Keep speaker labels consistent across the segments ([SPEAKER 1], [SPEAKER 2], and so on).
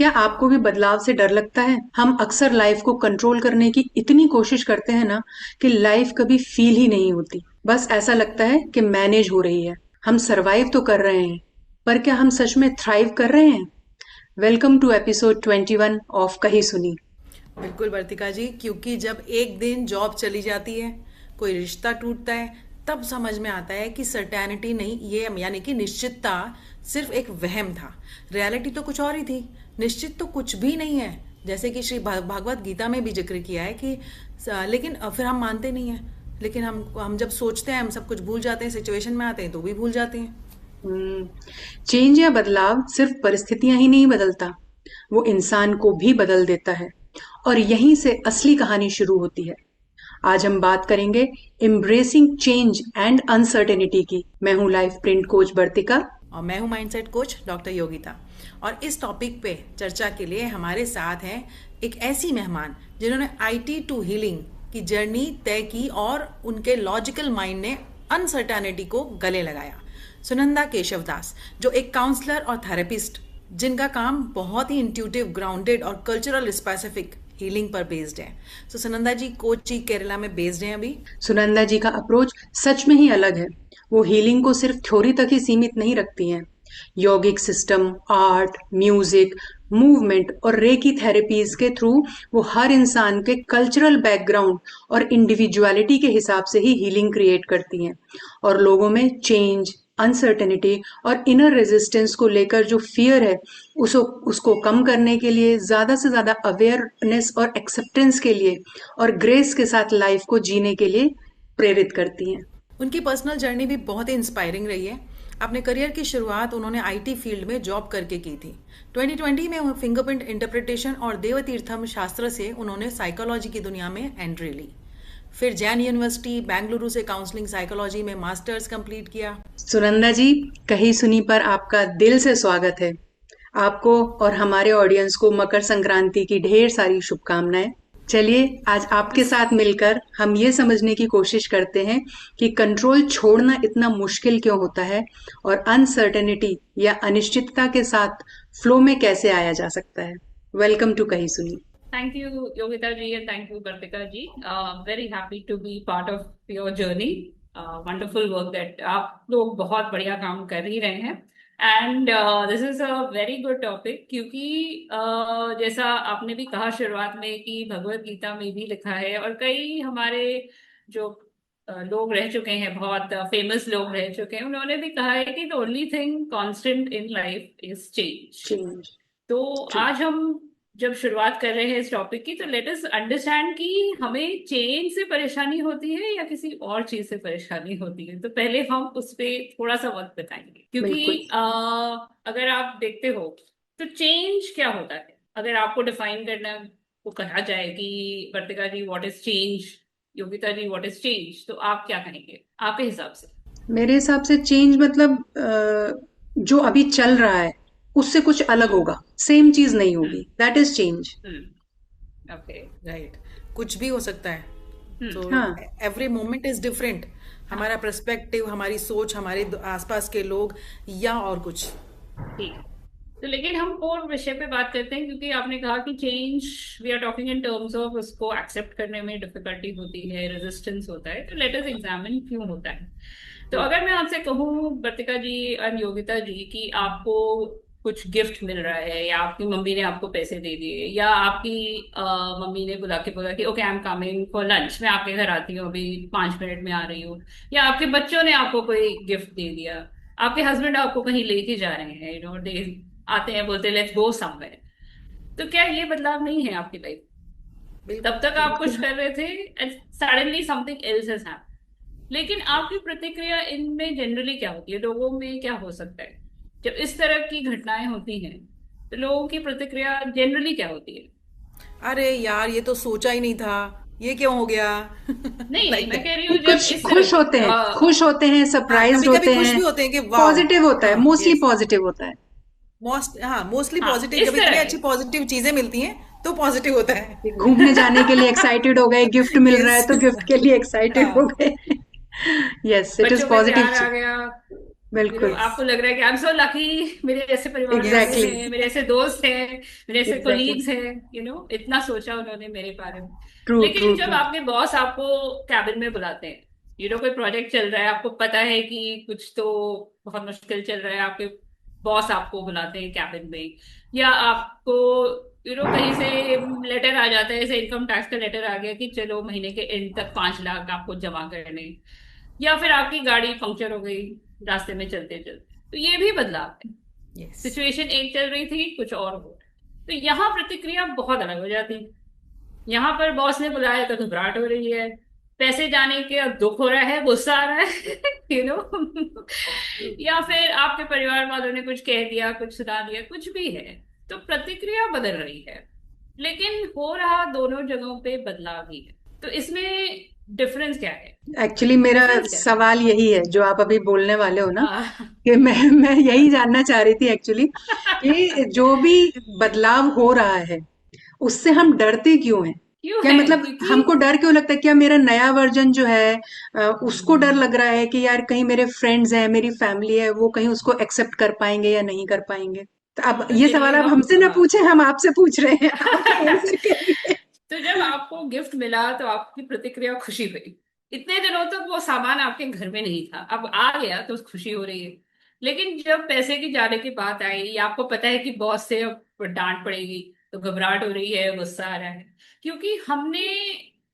[SPEAKER 1] क्या आपको भी बदलाव से डर लगता है? हम अक्सर लाइफ को कंट्रोल करने की इतनी कोशिश करते हैं ना कि लाइफ कभी फील ही नहीं होती। बस ऐसा लगता है कि मैनेज हो रही है। हम सरवाइव तो कर रहे हैं, पर क्या हम सच में थ्राइव कर रहे हैं? वेलकम टू एपिसोड 21 ऑफ कही सुनी।
[SPEAKER 2] बिल्कुल वर्तिका जी, क्योंकि जब एक दिन जॉब चली जाती है, कोई रिश्ता टूटता है, तब समझ में आता है कि सर्टेनिटी नहीं, ये यानी कि निश्चितता सिर्फ एक वहम था। रियलिटी तो कुछ और ही थी। निश्चित तो कुछ भी नहीं है। जैसे कि श्री भागवत गीता में भी जिक्र किया है कि लेकिन फिर हम मानते नहीं हैं। लेकिन हम जब सोचते हैं, हम सब कुछ भूल जाते हैं, सिचुएशन में आते हैं तो भी भूल जाते हैं।
[SPEAKER 1] हम्म, चेंज या बदलाव सिर्फ परिस्थितियां ही नहीं बदलता, वो इंसान को भी बदल देता है। और यहीं से असली कहानी शुरू होती है। आज हम बात करेंगे एम्ब्रेसिंग चेंज एंड अनसर्टेनिटी की। मैं हूं लाइफ प्रिंट कोच बर्तिका।
[SPEAKER 2] और मैं हूं माइंडसेट कोच डॉक्टर योगिता। और इस टॉपिक पे चर्चा के लिए हमारे साथ हैं एक ऐसी मेहमान जिन्होंने आईटी टू हीलिंग की जर्नी तय की और उनके लॉजिकल माइंड ने अनसर्टेनिटी को गले लगाया। सुनंदा केशवदास, जो एक काउंसलर और थेरेपिस्ट, जिनका काम बहुत ही इंट्यूटिव, ग्राउंडेड और कल्चरल स्पेसिफिक हीलिंग पर बेस्ड है। सो सुनंदा जी कोची केरला में बेस्ड हैं अभी।
[SPEAKER 1] सुनंदा जी का अप्रोच सच में ही अलग है। वो हीलिंग को सिर्फ थ्योरी तक ही सीमित नहीं रखती हैं। यौगिक सिस्टम, आर्ट, म्यूजिक, मूवमेंट और रेकी थेरेपीज के थ्रू वो हर इंसान के कल्चरल बैकग्राउंड और इंडिविजुअलिटी के हिसाब से ही हीलिंग क्रिएट करती हैं। और लोगों में चेंज, अनसर्टेनिटी और इनर रेजिस्टेंस को लेकर जो फियर है, उसको उसको कम करने के लिए, ज्यादा से ज्यादा अवेयरनेस और एक्सेप्टेंस के लिए और ग्रेस के साथ लाइफ को जीने के लिए प्रेरित करती हैं।
[SPEAKER 2] उनकी पर्सनल जर्नी भी बहुत ही इंस्पायरिंग रही है। अपने करियर की शुरुआत उन्होंने आईटी फील्ड में जॉब करके की थी। 2020 में फिंगरप्रिंट इंटरप्रिटेशन और देवतीर्थम शास्त्र से उन्होंने साइकोलॉजी की दुनिया में एंट्री ली। फिर जैन यूनिवर्सिटी बेंगलुरु से काउंसलिंग साइकोलॉजी में मास्टर्स कंप्लीट किया।
[SPEAKER 1] सुनंदा जी, कही सुनी पर आपका दिल से स्वागत है। आपको और हमारे ऑडियंस को मकर संक्रांति की ढेर सारी शुभकामनाएं। चलिए आज आपके साथ मिलकर हम ये समझने की कोशिश करते हैं कि कंट्रोल छोड़ना इतना मुश्किल क्यों होता है और अनसर्टेनिटी या अनिश्चितता के साथ फ्लो में कैसे आया जा सकता है। वेलकम टू कही सुनी।
[SPEAKER 3] Thank you, Yogita ji, and thank you, Kartika ji. Very happy to be part of your journey. Wonderful work that आप लोग बहुत बढ़िया काम कर ही रहे हैं. And this is a very good topic क्योंकि जैसा आपने भी कहा शुरुआत में कि भगवत गीता में भी लिखा है और कई हमारे जो लोग रह चुके हैं, बहुत फेमस लोग रह चुके हैं, उन्होंने भी कहा है कि the only thing constant in life is change.
[SPEAKER 1] Change.
[SPEAKER 3] तो आज हम जब शुरुआत कर रहे हैं इस टॉपिक की, तो लेट अस अंडरस्टैंड कि हमें चेंज से परेशानी होती है या किसी और चीज से परेशानी होती है। तो पहले हम उस पे थोड़ा सा वक्त बताएंगे
[SPEAKER 1] बिल्कुल।
[SPEAKER 3] क्योंकि अगर आप देखते हो तो चेंज क्या होता है, अगर आपको डिफाइन करना को कहा जाए कि Vartika ji what is change, Yogita ji what is change, तो आप क्या कहेंगे आपके हिसाब से?
[SPEAKER 1] मेरे हिसाब से चेंज मतलब जो अभी चल रहा है उससे कुछ अलग
[SPEAKER 3] हम्म
[SPEAKER 1] होगा, सेम चीज नहीं
[SPEAKER 3] हम्म
[SPEAKER 1] होगी, that is change.
[SPEAKER 3] Okay.
[SPEAKER 2] Right, कुछ भी हो सकता है। तो
[SPEAKER 1] हाँ।
[SPEAKER 2] Every moment is different. हमारा पर्सपेक्टिव, हमारी सोच, हमारे आसपास के लोग या और कुछ।
[SPEAKER 3] ठीक है। तो लेकिन हम और विषय पे बात करते हैं क्योंकि आपने कहा कि change we are talking in terms of उसको एक्सेप्ट करने में डिफिकल्टी होती है, रेजिस्टेंस होता है। तो लेट अस एग्जामिन क्यों होता है। तो अगर मैं आपसे कहूँ वर्तिका जी और योगिता जी कि आपको कुछ गिफ्ट मिल रहा है या आपकी मम्मी ने आपको पैसे दे दिए या आपकी मम्मी ने बुला के बोला कि okay I am coming for lunch, मैं आपके घर आती हूँ अभी 5 मिनट में आ रही हूँ, या आपके बच्चों ने आपको कोई गिफ्ट दे दिया, आपके हस्बैंड आपको कहीं लेके जा रहे हैं, दे आते हैं बोलते लेट्स गो समवेयर, तो क्या ये बदलाव नहीं है आपकी लाइफ?
[SPEAKER 2] बिल्कुल
[SPEAKER 3] तब तक आप कुछ
[SPEAKER 2] बिल्कुल।
[SPEAKER 3] कर रहे थे and suddenly something else has happened. लेकिन आपकी प्रतिक्रिया इनमें जनरली क्या होती है, लोगों में क्या हो सकता है जब इस तरह की घटनाएं होती हैं? तो लोगों की प्रतिक्रिया जनरली क्या होती है?
[SPEAKER 2] अरे यार, ये तो सोचा ही नहीं था, ये क्यों हो गया।
[SPEAKER 3] नहीं,
[SPEAKER 2] लाइक
[SPEAKER 3] मैं कह रही हूँ
[SPEAKER 2] दैट।
[SPEAKER 3] जब
[SPEAKER 1] कुछ
[SPEAKER 3] इस तरह
[SPEAKER 1] खुश
[SPEAKER 3] की
[SPEAKER 1] होते हैं, खुश होते हैं,
[SPEAKER 2] हाँ,
[SPEAKER 1] सरप्राइज्ड
[SPEAKER 2] कभी कभी
[SPEAKER 1] होते
[SPEAKER 2] खुश
[SPEAKER 1] हैं।
[SPEAKER 2] भी होते हैं कि वाओ।
[SPEAKER 1] पॉजिटिव होता है,
[SPEAKER 2] हाँ,
[SPEAKER 1] मोस्टली
[SPEAKER 2] यस।
[SPEAKER 1] पॉजिटिव होता है।
[SPEAKER 2] मोस्टली
[SPEAKER 3] हाँ,
[SPEAKER 2] पॉजिटिव,
[SPEAKER 3] इस
[SPEAKER 2] जब
[SPEAKER 3] तरह
[SPEAKER 2] इतनी
[SPEAKER 3] है।
[SPEAKER 2] अच्छी पॉजिटिव चीजें मिलती हैं तो पॉजिटिव होता है।
[SPEAKER 1] कि घूमने जाने के लिए एक्साइटेड हो गए, गिफ्ट मिल रहा है
[SPEAKER 2] यस।
[SPEAKER 1] तो गिफ्ट के लिए एक्साइटेड हो
[SPEAKER 2] हाँ,
[SPEAKER 1] गए। यस, इट इज
[SPEAKER 3] बच्चों में
[SPEAKER 1] पॉजिटिव।
[SPEAKER 3] प्यार आ गया,
[SPEAKER 1] बिल्कुल।
[SPEAKER 3] आपको लग रहा है कि आई एम सो लकी, मेरे ऐसे परिवार वाले
[SPEAKER 1] एग्जैक्टली।
[SPEAKER 3] हैं, मेरे ऐसे दोस्त हैं, मेरे ऐसे
[SPEAKER 1] एग्जैक्टली।
[SPEAKER 3] कोलीग्स हैं, इतना सोचा उन्होंने मेरे बारे में।
[SPEAKER 1] ट्रू ट्रू
[SPEAKER 3] लेकिन जब
[SPEAKER 1] ट्रू।
[SPEAKER 3] आपके बॉस आपको कैबिन में बुलाते हैं, कोई प्रोजेक्ट चल रहा है, आपको पता है कि कुछ तो बहुत मुश्किल चल रहा है, आपके बॉस आपको बुलाते हैं कैबिन में, या आपको कहीं से लेटर आ जाता है, जैसे इनकम टैक्स का लेटर आ गया कि चलो महीने के एंड तक 5 लाख आपको जमा करने, या फिर आपकी गाड़ी पंक्चर हो गई रास्ते में चलते चलते, तो ये भी बदलाव है।
[SPEAKER 2] यस।
[SPEAKER 3] सिचुएशन एक चल रही थी, कुछ और हो रहा है। तो यहाँ प्रतिक्रिया बहुत अलग हो जाती है। यहाँ पर बॉस ने बुलाया तो घबराहट हो रही है, पैसे जाने के अब दुख हो रहा है, गुस्सा आ रहा है यू नो या फिर आपके परिवार वालों ने कुछ कह दिया, कुछ सुना दिया, कुछ भी है, तो प्रतिक्रिया बदल रही है। लेकिन हो रहा दोनों जगहों पे बदलाव ही है। तो इसमें डिफरेंस क्या है?
[SPEAKER 1] एक्चुअली मेरा
[SPEAKER 3] डिफरेंस क्या है?
[SPEAKER 1] सवाल यही है जो आप अभी बोलने वाले हो ना,
[SPEAKER 3] हाँ
[SPEAKER 1] कि मैं यही जानना चाह रही थी एक्चुअली, कि जो भी बदलाव हो रहा है उससे हम डरते क्यों हैं?
[SPEAKER 3] क्यों
[SPEAKER 1] क्या
[SPEAKER 3] है?
[SPEAKER 1] मतलब
[SPEAKER 3] क्योंकि
[SPEAKER 1] हमको डर क्यों लगता है? क्या मेरा नया वर्जन जो है उसको डर लग रहा है कि यार कहीं मेरे फ्रेंड्स हैं, मेरी फैमिली है, वो कहीं उसको एक्सेप्ट कर पाएंगे या नहीं कर पाएंगे? तो अब
[SPEAKER 3] तो
[SPEAKER 1] ये
[SPEAKER 3] चलिए
[SPEAKER 1] सवाल आप
[SPEAKER 3] हम
[SPEAKER 1] हमसे ना पूछे, हम आपसे पूछ रहे हैं। आप आंसर करिए।
[SPEAKER 3] तो जब आपको गिफ्ट मिला तो आपकी प्रतिक्रिया खुशी हुई। इतने दिनों तक वो सामान आपके घर में नहीं था, अब आ गया तो खुशी हो रही है। लेकिन जब पैसे की जाने की बात आई, या आपको पता है कि बॉस से अब डांट पड़ेगी, तो घबराहट हो रही है, गुस्सा आ रहा है, क्योंकि हमने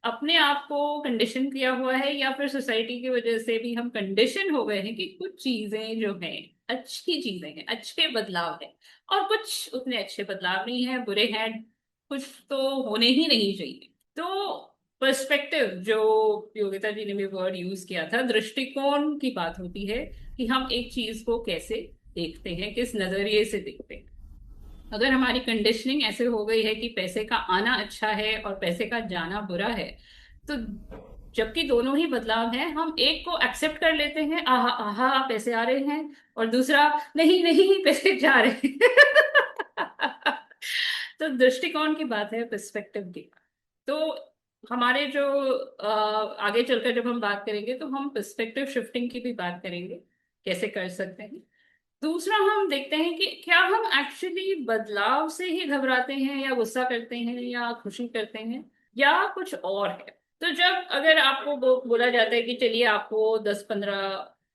[SPEAKER 3] अपने आप को कंडीशन किया हुआ है, या फिर सोसाइटी की वजह से भी हम कंडीशन हो गए हैं कि कुछ चीजें जो हैं अच्छी चीजें हैं, अच्छे बदलाव है, और कुछ उतने अच्छे बदलाव नहीं है, बुरे हैं, कुछ तो होने ही नहीं चाहिए। तो पर्सपेक्टिव, जो योगिता जी ने भी वर्ड यूज किया था, दृष्टिकोण की बात होती है कि हम एक चीज को कैसे देखते हैं, किस नजरिए से देखते हैं। अगर हमारी कंडीशनिंग ऐसे हो गई है कि पैसे का आना अच्छा है और पैसे का जाना बुरा है, तो जबकि दोनों ही बदलाव हैं, हम एक को एक्सेप्ट कर लेते हैं, आहा आहा पैसे आ रहे हैं, और दूसरा नहीं नहीं पैसे जा रहे हैं तो दृष्टिकोण की बात है, पर्सपेक्टिव की। तो हमारे जो आगे चलकर जब हम बात करेंगे तो हम पर्सपेक्टिव शिफ्टिंग की भी बात करेंगे, कैसे कर सकते हैं। दूसरा हम देखते हैं कि क्या हम एक्चुअली बदलाव से ही घबराते हैं, या गुस्सा करते हैं, या खुशी करते हैं, या कुछ और है। तो जब अगर आपको बोला जाता है कि चलिए आपको 10-15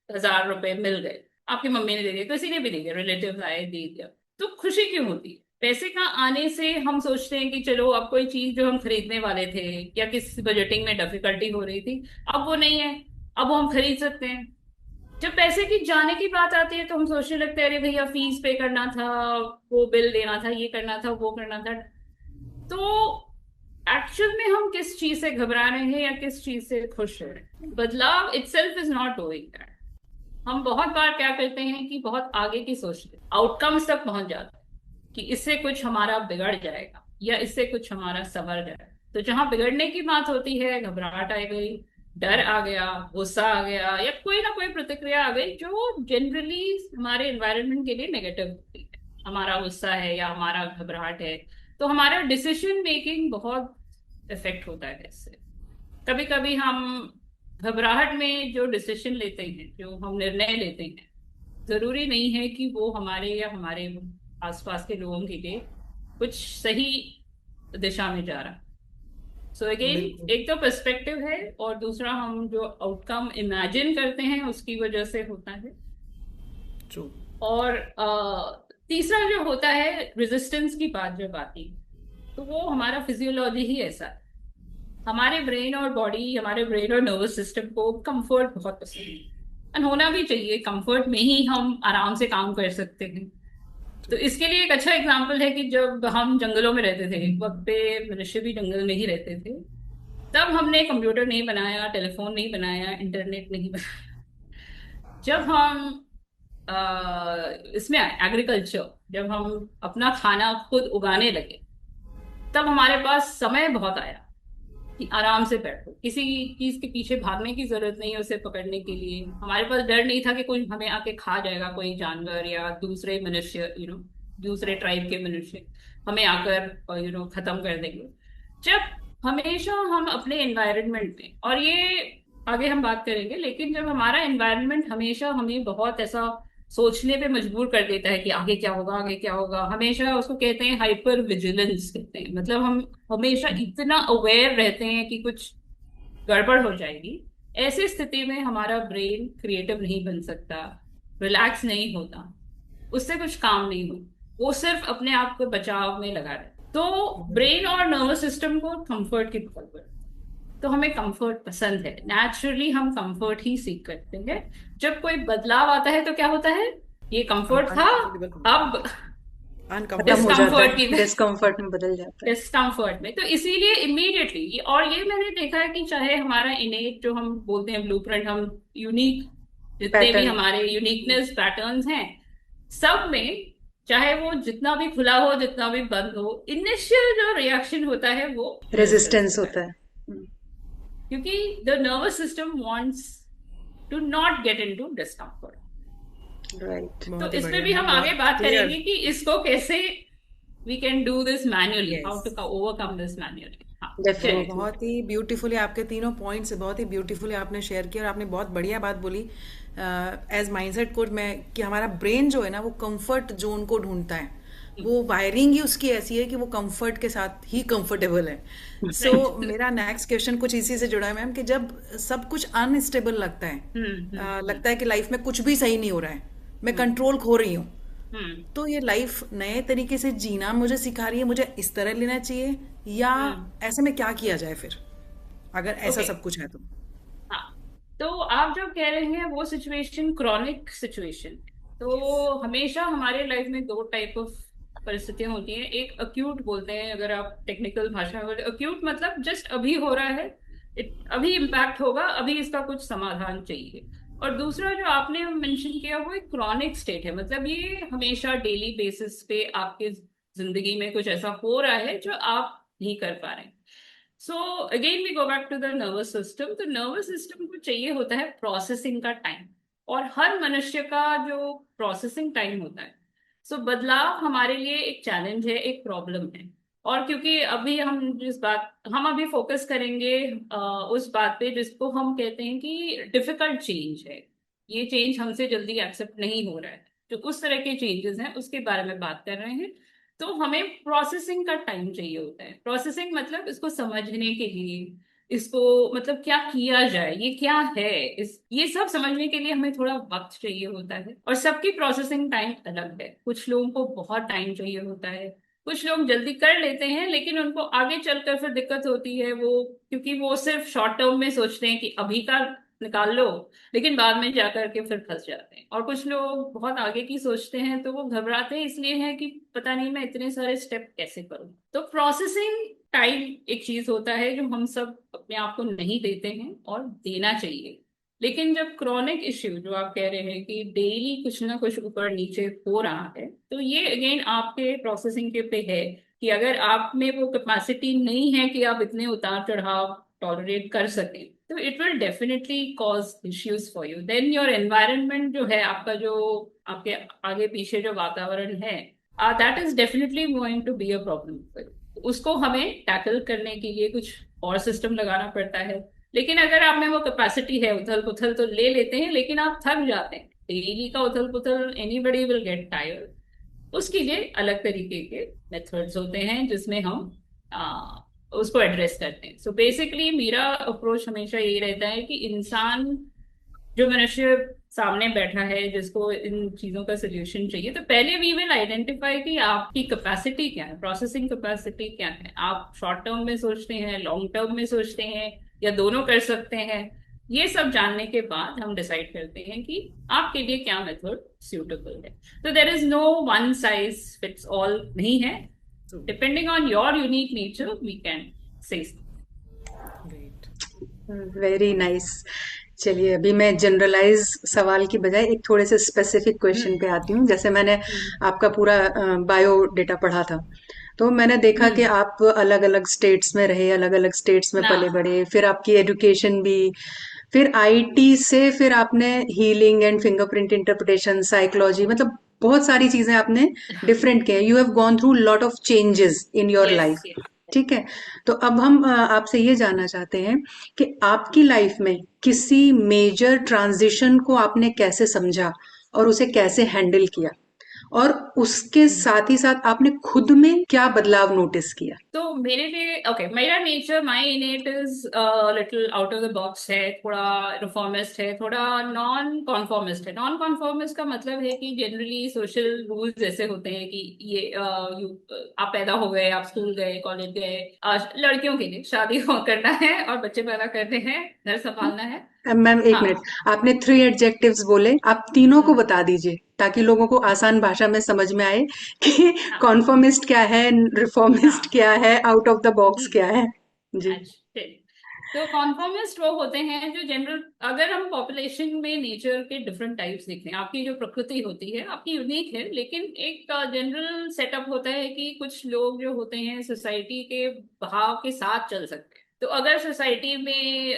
[SPEAKER 3] हज़ार रुपए मिल गए, आपकी मम्मी ने दे दिए, किसी ने भी दे दिया, रिलेटिव आए दे दिया, तो खुशी क्यों होती है? पैसे का आने से हम सोचते हैं कि चलो अब कोई चीज जो हम खरीदने वाले थे, या किस बजटिंग में डिफिकल्टी हो रही थी, अब वो नहीं है, अब वो हम खरीद सकते हैं। जब पैसे की जाने की बात आती है तो हम सोचने लगते हैं, अरे भैया फीस पे करना था, वो बिल देना था, ये करना था, वो करना था। तो एक्चुअल में हम किस चीज से घबरा रहे हैं, या किस चीज से खुश हो रहे हैं? बदलाव itself is not doing that. हम बहुत बार क्या करते हैं कि बहुत आगे की सोचते हैं, आउटकम्स तक पहुंच जाते हैं कि इससे कुछ हमारा बिगड़ जाएगा, या इससे कुछ हमारा संवर जाएगा। तो जहां बिगड़ने की बात होती है, घबराहट आ गई, डर आ गया, गुस्सा आ गया, या कोई ना कोई प्रतिक्रिया आ गई जो जनरली हमारे एनवायरनमेंट के लिए नेगेटिव होती है, हमारा गुस्सा है या हमारा घबराहट है, तो हमारा डिसीजन मेकिंग बहुत इफेक्ट होता है इससे। कभी कभी हम घबराहट में जो डिसीजन लेते हैं, जो हम निर्णय लेते हैं, जरूरी नहीं है कि वो हमारे या हमारे आसपास के लोगों के लिए कुछ सही दिशा में जा रहा। सो अगेन,
[SPEAKER 1] बिल्कुल।
[SPEAKER 3] एक तो पर्सपेक्टिव है, और दूसरा हम जो आउटकम इमेजिन करते हैं उसकी वजह से होता है।
[SPEAKER 2] ट्रू।
[SPEAKER 3] और तीसरा जो होता है, रेजिस्टेंस की बात जब आती है, तो वो हमारा फिजियोलॉजी ही ऐसा है। हमारे ब्रेन और बॉडी, हमारे ब्रेन और नर्वस सिस्टम को कंफर्ट बहुत पसंद है, और होना भी चाहिए। कंफर्ट में ही हम आराम से काम कर सकते हैं। तो इसके लिए एक अच्छा एग्जाम्पल है कि जब हम जंगलों में रहते थे, एक वक्त पे मनुष्य भी जंगल में ही रहते थे, तब हमने कंप्यूटर नहीं बनाया, टेलीफोन नहीं बनाया, इंटरनेट नहीं बनाया। जब हम इसमें एग्रीकल्चर, जब हम अपना खाना खुद उगाने लगे, तब हमारे पास समय बहुत आया कि आराम से बैठो, किसी चीज के पीछे भागने की जरूरत नहीं है उसे पकड़ने के लिए। हमारे पास डर नहीं था कि कोई हमें आके खा जाएगा, कोई जानवर या दूसरे मनुष्य, दूसरे ट्राइब के मनुष्य हमें आकर खत्म कर देंगे। जब हमेशा हम अपने एनवायरनमेंट में, और ये आगे हम बात करेंगे। लेकिन जब हमारा एनवायरनमेंट हमेशा हमें बहुत ऐसा सोचने पे मजबूर कर देता है कि आगे क्या होगा, आगे क्या होगा, हमेशा उसको कहते हैं हाइपर विजिलेंस कहते हैं, मतलब हम हमेशा इतना अवेयर रहते हैं कि कुछ गड़बड़ हो जाएगी। ऐसी स्थिति में हमारा ब्रेन क्रिएटिव नहीं बन सकता, रिलैक्स नहीं होता, उससे कुछ काम नहीं हो, वो सिर्फ अपने आप को बचाव में लगा रहे। तो ब्रेन और नर्वस सिस्टम को कंफर्ट की जरूरत, तो हमें कंफर्ट पसंद है, नेचुरली हम कंफर्ट ही सीख करते हैं। जब कोई बदलाव आता है तो क्या होता है, ये कंफर्ट था, अब
[SPEAKER 1] खत्म हो जाता
[SPEAKER 3] डिस्कम्फर्ट की
[SPEAKER 1] है, डिस्कम्फर्ट में बदल जाता है।
[SPEAKER 3] डिस्कम्फर्ट में। तो इसीलिए इमीडिएटली, और ये मैंने देखा है कि चाहे हमारा इनेट जो हम बोलते हैं ब्लूप्रिंट, हम यूनिक जितने भी
[SPEAKER 1] पैटर्न।
[SPEAKER 3] हमारे यूनिकनेस पैटर्न्स हैं, सब में चाहे वो जितना भी खुला हो, जितना भी बंद हो, इनिशियल जो रिएक्शन होता है वो रेजिस्टेंस
[SPEAKER 1] रेजिस्टेंस
[SPEAKER 3] होता है।
[SPEAKER 1] होता है।
[SPEAKER 3] क्योंकि the nervous system wants to not get into discomfort.
[SPEAKER 1] Right.
[SPEAKER 3] तो
[SPEAKER 2] बहुत ही
[SPEAKER 3] इसमें
[SPEAKER 2] बढ़िया
[SPEAKER 3] भी हम
[SPEAKER 2] मैम,
[SPEAKER 3] आगे
[SPEAKER 2] बहुत
[SPEAKER 3] बात
[SPEAKER 2] क्लियर।
[SPEAKER 3] करेंगे कि इसको कैसे we can do this manually, how
[SPEAKER 2] yes,
[SPEAKER 3] to overcome this manually. हाँ, चलिए।
[SPEAKER 1] डेफिनेटली।
[SPEAKER 2] बहुत ही ब्यूटीफुली आपके तीनों पॉइंट्स बहुत ही ब्यूटीफुली आपने शेयर किया, और आपने बहुत बढ़िया बात बोली एज माइंडसेट कोच में, कि हमारा ब्रेन जो है ना वो कंफर्ट जोन को ढूंढता है। वो वायरिंग ही उसकी ऐसी है कि वो कंफर्ट के साथ ही कंफर्टेबल है। सो
[SPEAKER 3] राइट।
[SPEAKER 2] मेरा नेक्स्ट क्वेश्चन कुछ इसी से जुड़ा है मैम, कि जब सब कुछ अनस्टेबल लगता है, लगता है कि लाइफ में कुछ भी सही नहीं हो रहा है, मैं
[SPEAKER 3] हम्म
[SPEAKER 2] कंट्रोल खो रही हूँ,
[SPEAKER 3] हम्म
[SPEAKER 2] तो ये लाइफ नए तरीके से जीना मुझे सिखा रही है, मुझे इस तरह लेना चाहिए, या
[SPEAKER 3] हम्म
[SPEAKER 2] ऐसे में क्या किया जाए फिर, अगर ऐसा
[SPEAKER 3] ओके।
[SPEAKER 2] सब कुछ है तो?
[SPEAKER 3] हाँ, तो आप जो कह रहे हैं वो सिचुएशन क्रॉनिक सिचुएशन। तो हमेशा हमारे लाइफ में दो टाइप ऑफ परिस्थितियां होती हैं। एक अक्यूट बोलते हैं, अगर आप टेक्निकल भाषा में बोले, अक्यूट मतलब जस्ट अभी हो रहा है, अभी इम्पैक्ट होगा, अभी इसका कुछ समाधान चाहिए। और दूसरा जो आपने मेंशन किया वो एक क्रॉनिक स्टेट है, मतलब ये हमेशा डेली बेसिस पे आपके जिंदगी में कुछ ऐसा हो रहा है जो आप नहीं कर पा रहे हैं। So again we go back to the nervous system. तो नर्वस सिस्टम को चाहिए होता है प्रोसेसिंग का टाइम, और हर मनुष्य का जो प्रोसेसिंग टाइम होता है, सो बदलाव हमारे लिए एक चैलेंज है, एक प्रॉब्लम है। और क्योंकि अभी हम अभी फोकस करेंगे उस बात पे जिसको हम कहते हैं कि डिफिकल्ट चेंज है, ये चेंज हमसे जल्दी एक्सेप्ट नहीं हो रहा है, जो उस तरह के चेंजेस हैं उसके बारे में बात कर रहे हैं। तो हमें प्रोसेसिंग का टाइम चाहिए होता है। प्रोसेसिंग मतलब इसको समझने के लिए, इसको मतलब क्या किया जाए, ये क्या है, इस ये सब समझने के लिए हमें थोड़ा वक्त चाहिए होता है। और सबकी प्रोसेसिंग टाइम अलग है, कुछ लोगों को बहुत टाइम चाहिए होता है, कुछ लोग जल्दी कर लेते हैं, लेकिन उनको आगे चलकर फिर दिक्कत होती है, वो क्योंकि वो सिर्फ शॉर्ट टर्म में सोचते हैं कि अभी का निकाल लो, लेकिन बाद में जाकर के फिर फंस जाते हैं। और कुछ लोग बहुत आगे की सोचते हैं, तो वो घबराते हैं इसलिए है कि पता नहीं मैं इतने सारे स्टेप कैसे करूं। तो प्रोसेसिंग टाइम एक चीज होता है जो हम सब अपने आप को नहीं देते हैं, और देना चाहिए। लेकिन जब क्रॉनिक इश्यू जो आप कह रहे हैं कि डेली कुछ ना कुछ ऊपर नीचे हो रहा है, तो ये अगेन आपके प्रोसेसिंग के पे है, कि अगर आप में वो कैपेसिटी नहीं है कि आप इतने उतार चढ़ाव टॉलरेट कर सकें, तो it will definitely cause issues for you. Then your environment जो है आपका, जो आपके आगे पीछे जो वातावरण है, that is definitely going to be a problem. उसको हमें टैकल करने के लिए कुछ और सिस्टम लगाना पड़ता है। लेकिन अगर आप में वो कैपेसिटी है, उथल पुथल तो ले लेते हैं, लेकिन आप थक जाते हैं डेली का उथल पुथल, एनीबडी विल गेट टायर्ड। उसके लिए अलग तरीके के मेथड्स होते हैं जिसमें हम उसको एड्रेस करते हैं। सो बेसिकली मेरा अप्रोच हमेशा यही रहता है कि इंसान, जो मनुष्य सामने बैठा है जिसको इन चीजों का सोल्यूशन चाहिए, तो पहले वी विल आइडेंटिफाई कि आपकी कैपेसिटी क्या है, प्रोसेसिंग कैपेसिटी क्या है, आप शॉर्ट टर्म में सोचते हैं, लॉन्ग टर्म में सोचते हैं, या दोनों कर सकते हैं। ये सब जानने के बाद हम डिसाइड करते हैं कि आपके लिए क्या मेथड सूटेबल है। तो there is no one size fits all नहीं है,
[SPEAKER 2] तो
[SPEAKER 3] depending on your unique nature we can say.
[SPEAKER 2] Great.
[SPEAKER 1] Very nice. चलिए, अभी मैं जनरलाइज सवाल की बजाय एक थोड़े से स्पेसिफिक क्वेश्चन पे आती हूँ। जैसे मैंने आपका पूरा बायो डेटा पढ़ा था, तो मैंने देखा कि
[SPEAKER 3] हम्म
[SPEAKER 1] आप अलग अलग स्टेट्स में रहे, अलग अलग स्टेट्स में
[SPEAKER 3] ना।
[SPEAKER 1] पले बड़े, फिर आपकी एजुकेशन भी, फिर आईटी से फिर आपने healing and fingerprint interpretation, psychology, मतलब बहुत सारी चीजें आपने डिफरेंट किए। You have gone through lot of changes in your
[SPEAKER 3] yes
[SPEAKER 1] life.
[SPEAKER 3] Yes.
[SPEAKER 1] ठीक है। तो अब हम आपसे ये जानना चाहते हैं कि आपकी लाइफ में किसी मेजर ट्रांजिशन को आपने कैसे समझा और उसे कैसे हैंडल किया, और उसके साथ ही साथ आपने खुद में क्या बदलाव नोटिस किया।
[SPEAKER 3] तो मेरे लिए ओके, मेरा nature my इनेट is little out of the box है, थोड़ा रिफॉर्मिस्ट है, थोड़ा नॉन कॉन्फॉर्मिस्ट है। नॉन कॉन्फॉर्मिस्ट का मतलब है कि जनरली सोशल रूल्स जैसे होते हैं कि ये आप पैदा हो गए, आप स्कूल गए, कॉलेज गए, लड़कियों के लिए शादी करना है और बच्चे पैदा करने हैं, घर संभालना है।
[SPEAKER 1] मैम एक
[SPEAKER 3] हाँ।
[SPEAKER 1] मिनट, आपने 3 एडजेक्टिव्स बोले, आप तीनों को
[SPEAKER 3] हम्म,
[SPEAKER 1] बता दीजिए ताकि लोगों को आसान भाषा में समझ में आए कि
[SPEAKER 3] हाँ।
[SPEAKER 1] कॉन्फॉर्मिस्ट क्या है, रिफॉर्मिस्ट
[SPEAKER 3] हाँ।
[SPEAKER 1] क्या है, आउट ऑफ द बॉक्स
[SPEAKER 3] हम्म,
[SPEAKER 1] क्या है। जी।
[SPEAKER 3] अच्छा चलिए। तो कॉन्फॉर्मिस्ट वो होते हैं जो जनरल, अगर हम पॉपुलेशन में नेचर के डिफरेंट टाइप्स देखें, आपकी जो प्रकृति होती है आपकी यूनिक है, लेकिन एक जनरल सेटअप होता है कि कुछ लोग जो होते हैं सोसाइटी के बहाव के साथ चल सकते हैं। तो अगर सोसाइटी में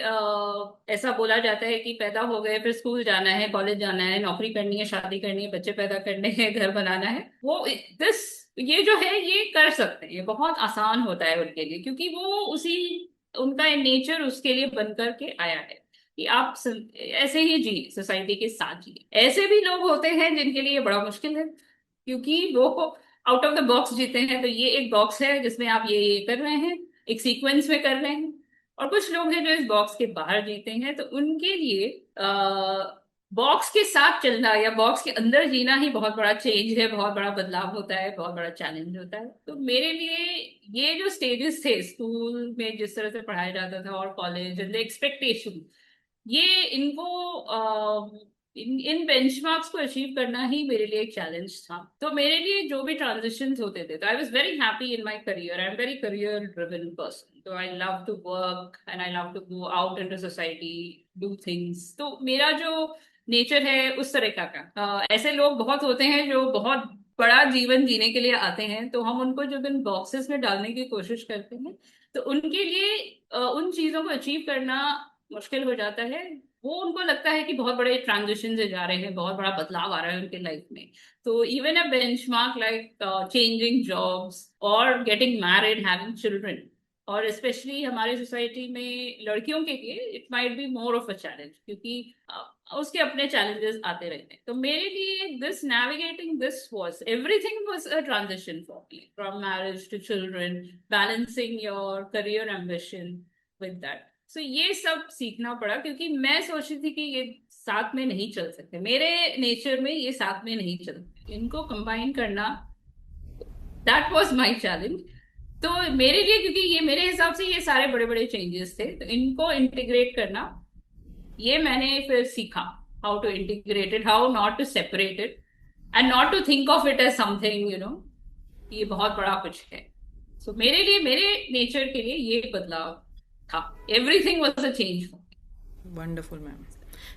[SPEAKER 3] ऐसा बोला जाता है कि पैदा हो गए, फिर स्कूल जाना है, कॉलेज जाना है, नौकरी करनी है, शादी करनी है, बच्चे पैदा करने हैं, घर बनाना है, वो दिस ये जो है ये कर सकते हैं, ये बहुत आसान होता है उनके लिए, क्योंकि वो उसी उनका नेचर उसके लिए बन करके आया है कि आप ऐसे ही जी सोसाइटी के साथ जी। ऐसे भी लोग होते हैं जिनके लिए ये बड़ा मुश्किल है, क्योंकि वो आउट ऑफ द बॉक्स जीते हैं। तो ये एक बॉक्स है जिसमें आप ये कर रहे हैं, एक सीक्वेंस में कर रहे हैं। और कुछ लोग हैं जो इस बॉक्स के बाहर जीते हैं, तो उनके लिए बॉक्स के साथ चलना या बॉक्स के अंदर जीना ही बहुत बड़ा चेंज है, बहुत बड़ा बदलाव होता है, बहुत बड़ा चैलेंज होता है। तो मेरे लिए ये जो स्टेजेस थे स्कूल में जिस तरह से पढ़ाया जाता था और कॉलेज, एक्सपेक्टेशन, ये इन बेंचमार्क्स को अचीव करना ही मेरे लिए एक चैलेंज था। तो मेरे लिए जो भी ट्रांजिशंस होते थे, तो I was very happy in my career. I am very career driven person, तो I love to work and I love to go out into society, do things. तो मेरा जो नेचर है उस तरह का ऐसे लोग बहुत होते हैं जो बहुत बड़ा जीवन जीने के लिए आते हैं, तो हम उनको जब इन बॉक्सेस में डालने की कोशिश करते हैं तो उनके लिए उन चीजों को अचीव करना मुश्किल हो जाता है। वो उनको लगता है कि बहुत बड़े ट्रांजिशन से जा रहे हैं, बहुत बड़ा बदलाव आ रहा है उनके लाइफ में। तो इवन अ बेंचमार्क लाइक चेंजिंग जॉब्स और गेटिंग मैरिड, हैविंग चिल्ड्रन, और स्पेशली हमारे सोसाइटी में लड़कियों के लिए it might be more of a challenge, क्योंकि उसके अपने चैलेंजेस आते रहते हैं। तो मेरे लिए this navigating this was everything was a transition for me, from marriage to children, balancing your career ambition with that. So ये सब सीखना पड़ा, क्योंकि मैं सोच रही थी कि ये साथ में नहीं चल सकते, मेरे नेचर में ये साथ में नहीं चलते, इनको कंबाइन करना, दैट वाज माय चैलेंज। तो मेरे लिए, क्योंकि ये मेरे हिसाब से ये सारे बड़े बड़े चेंजेस थे, तो इनको इंटीग्रेट करना, ये मैंने फिर सीखा, how to integrate it, how not to separate it and not to think of it as something ये बहुत बड़ा कुछ है। सो मेरे लिए, मेरे नेचर के लिए ये बदलाव था। Everything was a change.
[SPEAKER 2] Wonderful ma'am.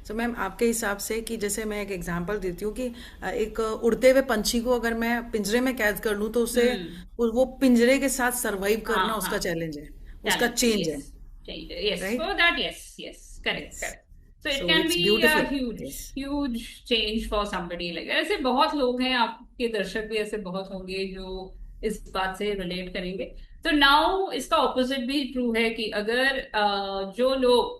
[SPEAKER 2] So ma'am, आपके हिसाब से कि जैसे मैं एक एग्जांपल देती हूँ कि एक उड़ते हुए पंछी को अगर मैं पिंजरे में कैद कर लूँ तो उसे वो पिंजरे के साथ सरवाइव
[SPEAKER 3] हाँ
[SPEAKER 2] करना उसका
[SPEAKER 3] हाँ,
[SPEAKER 2] चैलेंज है, उसका
[SPEAKER 3] challenge,
[SPEAKER 2] चेंज है,
[SPEAKER 3] yes, change, yes,
[SPEAKER 2] right?
[SPEAKER 3] for that, yes, yes, correct,
[SPEAKER 2] yes.
[SPEAKER 3] correct. So it
[SPEAKER 2] so
[SPEAKER 3] can
[SPEAKER 2] it's
[SPEAKER 3] be a
[SPEAKER 2] beautiful.
[SPEAKER 3] huge,
[SPEAKER 2] yes.
[SPEAKER 3] huge change for somebody like ऐसे बहुत लोग हैं, आपके दर्शक भी ऐसे बहुत होंगे जो इस बात से रिलेट करेंगे। तो नाउ इसका ऑपोजिट भी ट्रू है कि अगर जो लोग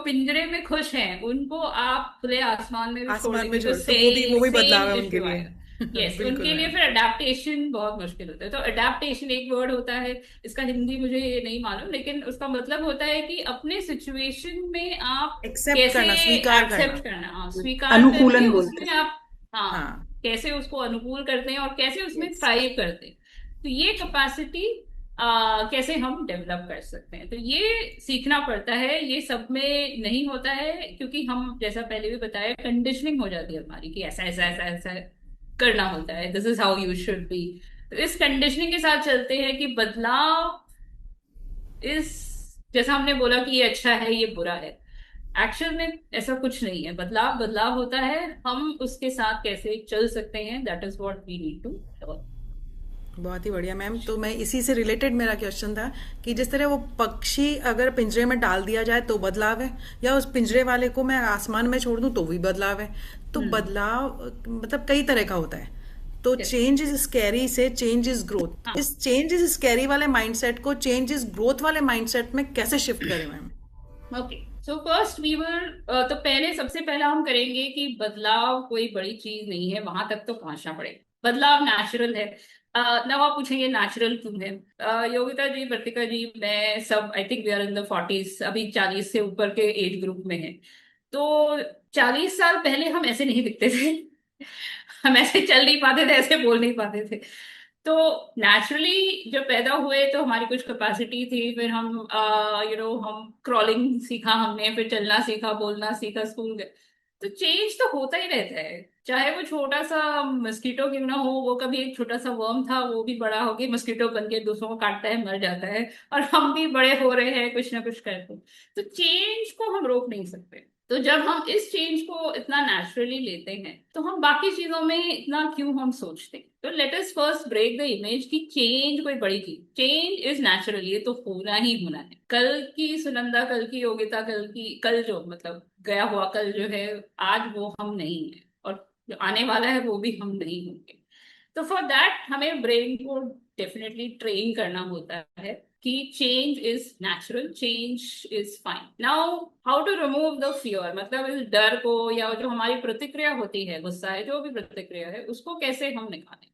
[SPEAKER 3] पिंजरे में खुश हैं, उनको आप खुले आसमान में भी छोड़
[SPEAKER 2] आसमान में
[SPEAKER 3] देंगे तो
[SPEAKER 2] छोड़ तो वो
[SPEAKER 3] सेम
[SPEAKER 2] भी बदलाव
[SPEAKER 3] सेम
[SPEAKER 2] है उनके
[SPEAKER 3] इश्यू
[SPEAKER 2] लिए।
[SPEAKER 3] आएगा। यस,
[SPEAKER 2] बिल्कुल
[SPEAKER 3] उनके लिए
[SPEAKER 2] मैम।
[SPEAKER 3] फिर अडेप्टेशन बहुत मुश्किल होता है। तो अडेप्टेशन एक वर्ड होता है, इसका हिंदी मुझे नहीं मालूम, लेकिन उसका मतलब होता है कि अपने सिचुएशन में आप
[SPEAKER 2] एक्सेप्ट
[SPEAKER 3] कैसे
[SPEAKER 2] करना, स्वीकार करना।
[SPEAKER 3] एक्सेप्ट करना, हाँ, स्वीकार करके
[SPEAKER 1] अनुकूलन बोलते
[SPEAKER 3] उसमें
[SPEAKER 1] हैं।
[SPEAKER 3] आप, हाँ,
[SPEAKER 2] हाँ।
[SPEAKER 3] कैसे उसको अनुकूल करते हैं और कैसे उसमें
[SPEAKER 2] यस।
[SPEAKER 3] थ्राइव करते हैं। तो ये कैपेसिटी कैसे हम डेवलप कर सकते हैं, तो ये सीखना पड़ता है। ये सब में नहीं होता है, क्योंकि हम जैसा पहले भी बताया, कंडीशनिंग हो जाती है हमारी कि ऐसा ऐसा ऐसा ऐसा करना होता है, this is how you should be. तो इस कंडीशनिंग के साथ चलते हैं कि बदलाव इस, जैसा हमने बोला कि ये अच्छा है, ये बुरा है, एक्चुअल में ऐसा कुछ नहीं है। बदलाव बदलाव होता है, हम उसके साथ कैसे चल सकते हैं, that is what we need to.
[SPEAKER 2] बहुत ही बढ़िया मैम। तो मैं इसी से रिलेटेड मेरा क्वेश्चन था कि जिस तरह वो पक्षी अगर पिंजरे में डाल दिया जाए तो बदलाव है, या उस पिंजरे वाले को मैं आसमान में छोड़ दूं तो भी बदलाव है। तो बदलाव मतलब कई तरह का होता है। तो
[SPEAKER 3] Yes.
[SPEAKER 2] चेंज इज स्कैरी से चेंज इज ग्रोथ,
[SPEAKER 3] हाँ,
[SPEAKER 2] इस चेंज इज स्कैरी वाले माइंडसेट को चेंज इज ग्रोथ वाले माइंडसेट में कैसे शिफ्ट करें ma'am?
[SPEAKER 3] Okay. So first we were, तो पहले सबसे पहला हम करेंगे कि बदलाव कोई बड़ी चीज नहीं है, वहां तक तो पहुंचना पड़ेगा। बदलाव नेचुरल है। नव आप पूछेंगे नेचुरल क्यों है? योगिता जी, वर्तिका जी, मैं सब I think we are in the 40s, अभी 40 से ऊपर के एज ग्रुप में है। तो 40 साल पहले हम ऐसे नहीं दिखते थे। हम ऐसे चल नहीं पाते थे, ऐसे बोल नहीं पाते थे। तो नेचुरली जब पैदा हुए तो हमारी कुछ कैपेसिटी थी, फिर हम हम क्रॉलिंग सीखा, हमने फिर चलना सीखा, बोलना सीखा, स्कूल गए। तो चेंज तो होता ही रहता है, चाहे वो छोटा सा मस्कीटो क्यों ना हो। वो कभी एक छोटा सा वर्म था, वो भी बड़ा होके मस्कीटो बन के दूसरों को काटता है, मर जाता है। और हम भी बड़े हो रहे हैं, कुछ ना कुछ करते हैं। तो चेंज को हम रोक नहीं सकते। तो जब हम इस चेंज को इतना नेचुरली लेते हैं तो हम बाकी चीजों में इतना क्यों हम सोचते हैं? तो let us first break the image कि चेंज कोई बड़ी चीज, चेंज इज नेचुरल, ये तो होना ही होना है। कल की सुनंदा, कल की योगिता, कल जो मतलब गया हुआ कल जो है, आज वो हम नहीं है, और जो आने वाला है वो भी हम नहीं होंगे। तो फॉर दैट हमें ब्रेन को डेफिनेटली ट्रेन करना होता है कि change is natural, change is fine. Now how to remove the fear, मतलब इस डर को, या जो हमारी प्रतिक्रिया होती है, गुस्सा है, जो भी प्रतिक्रिया है, उसको कैसे हम निकालें?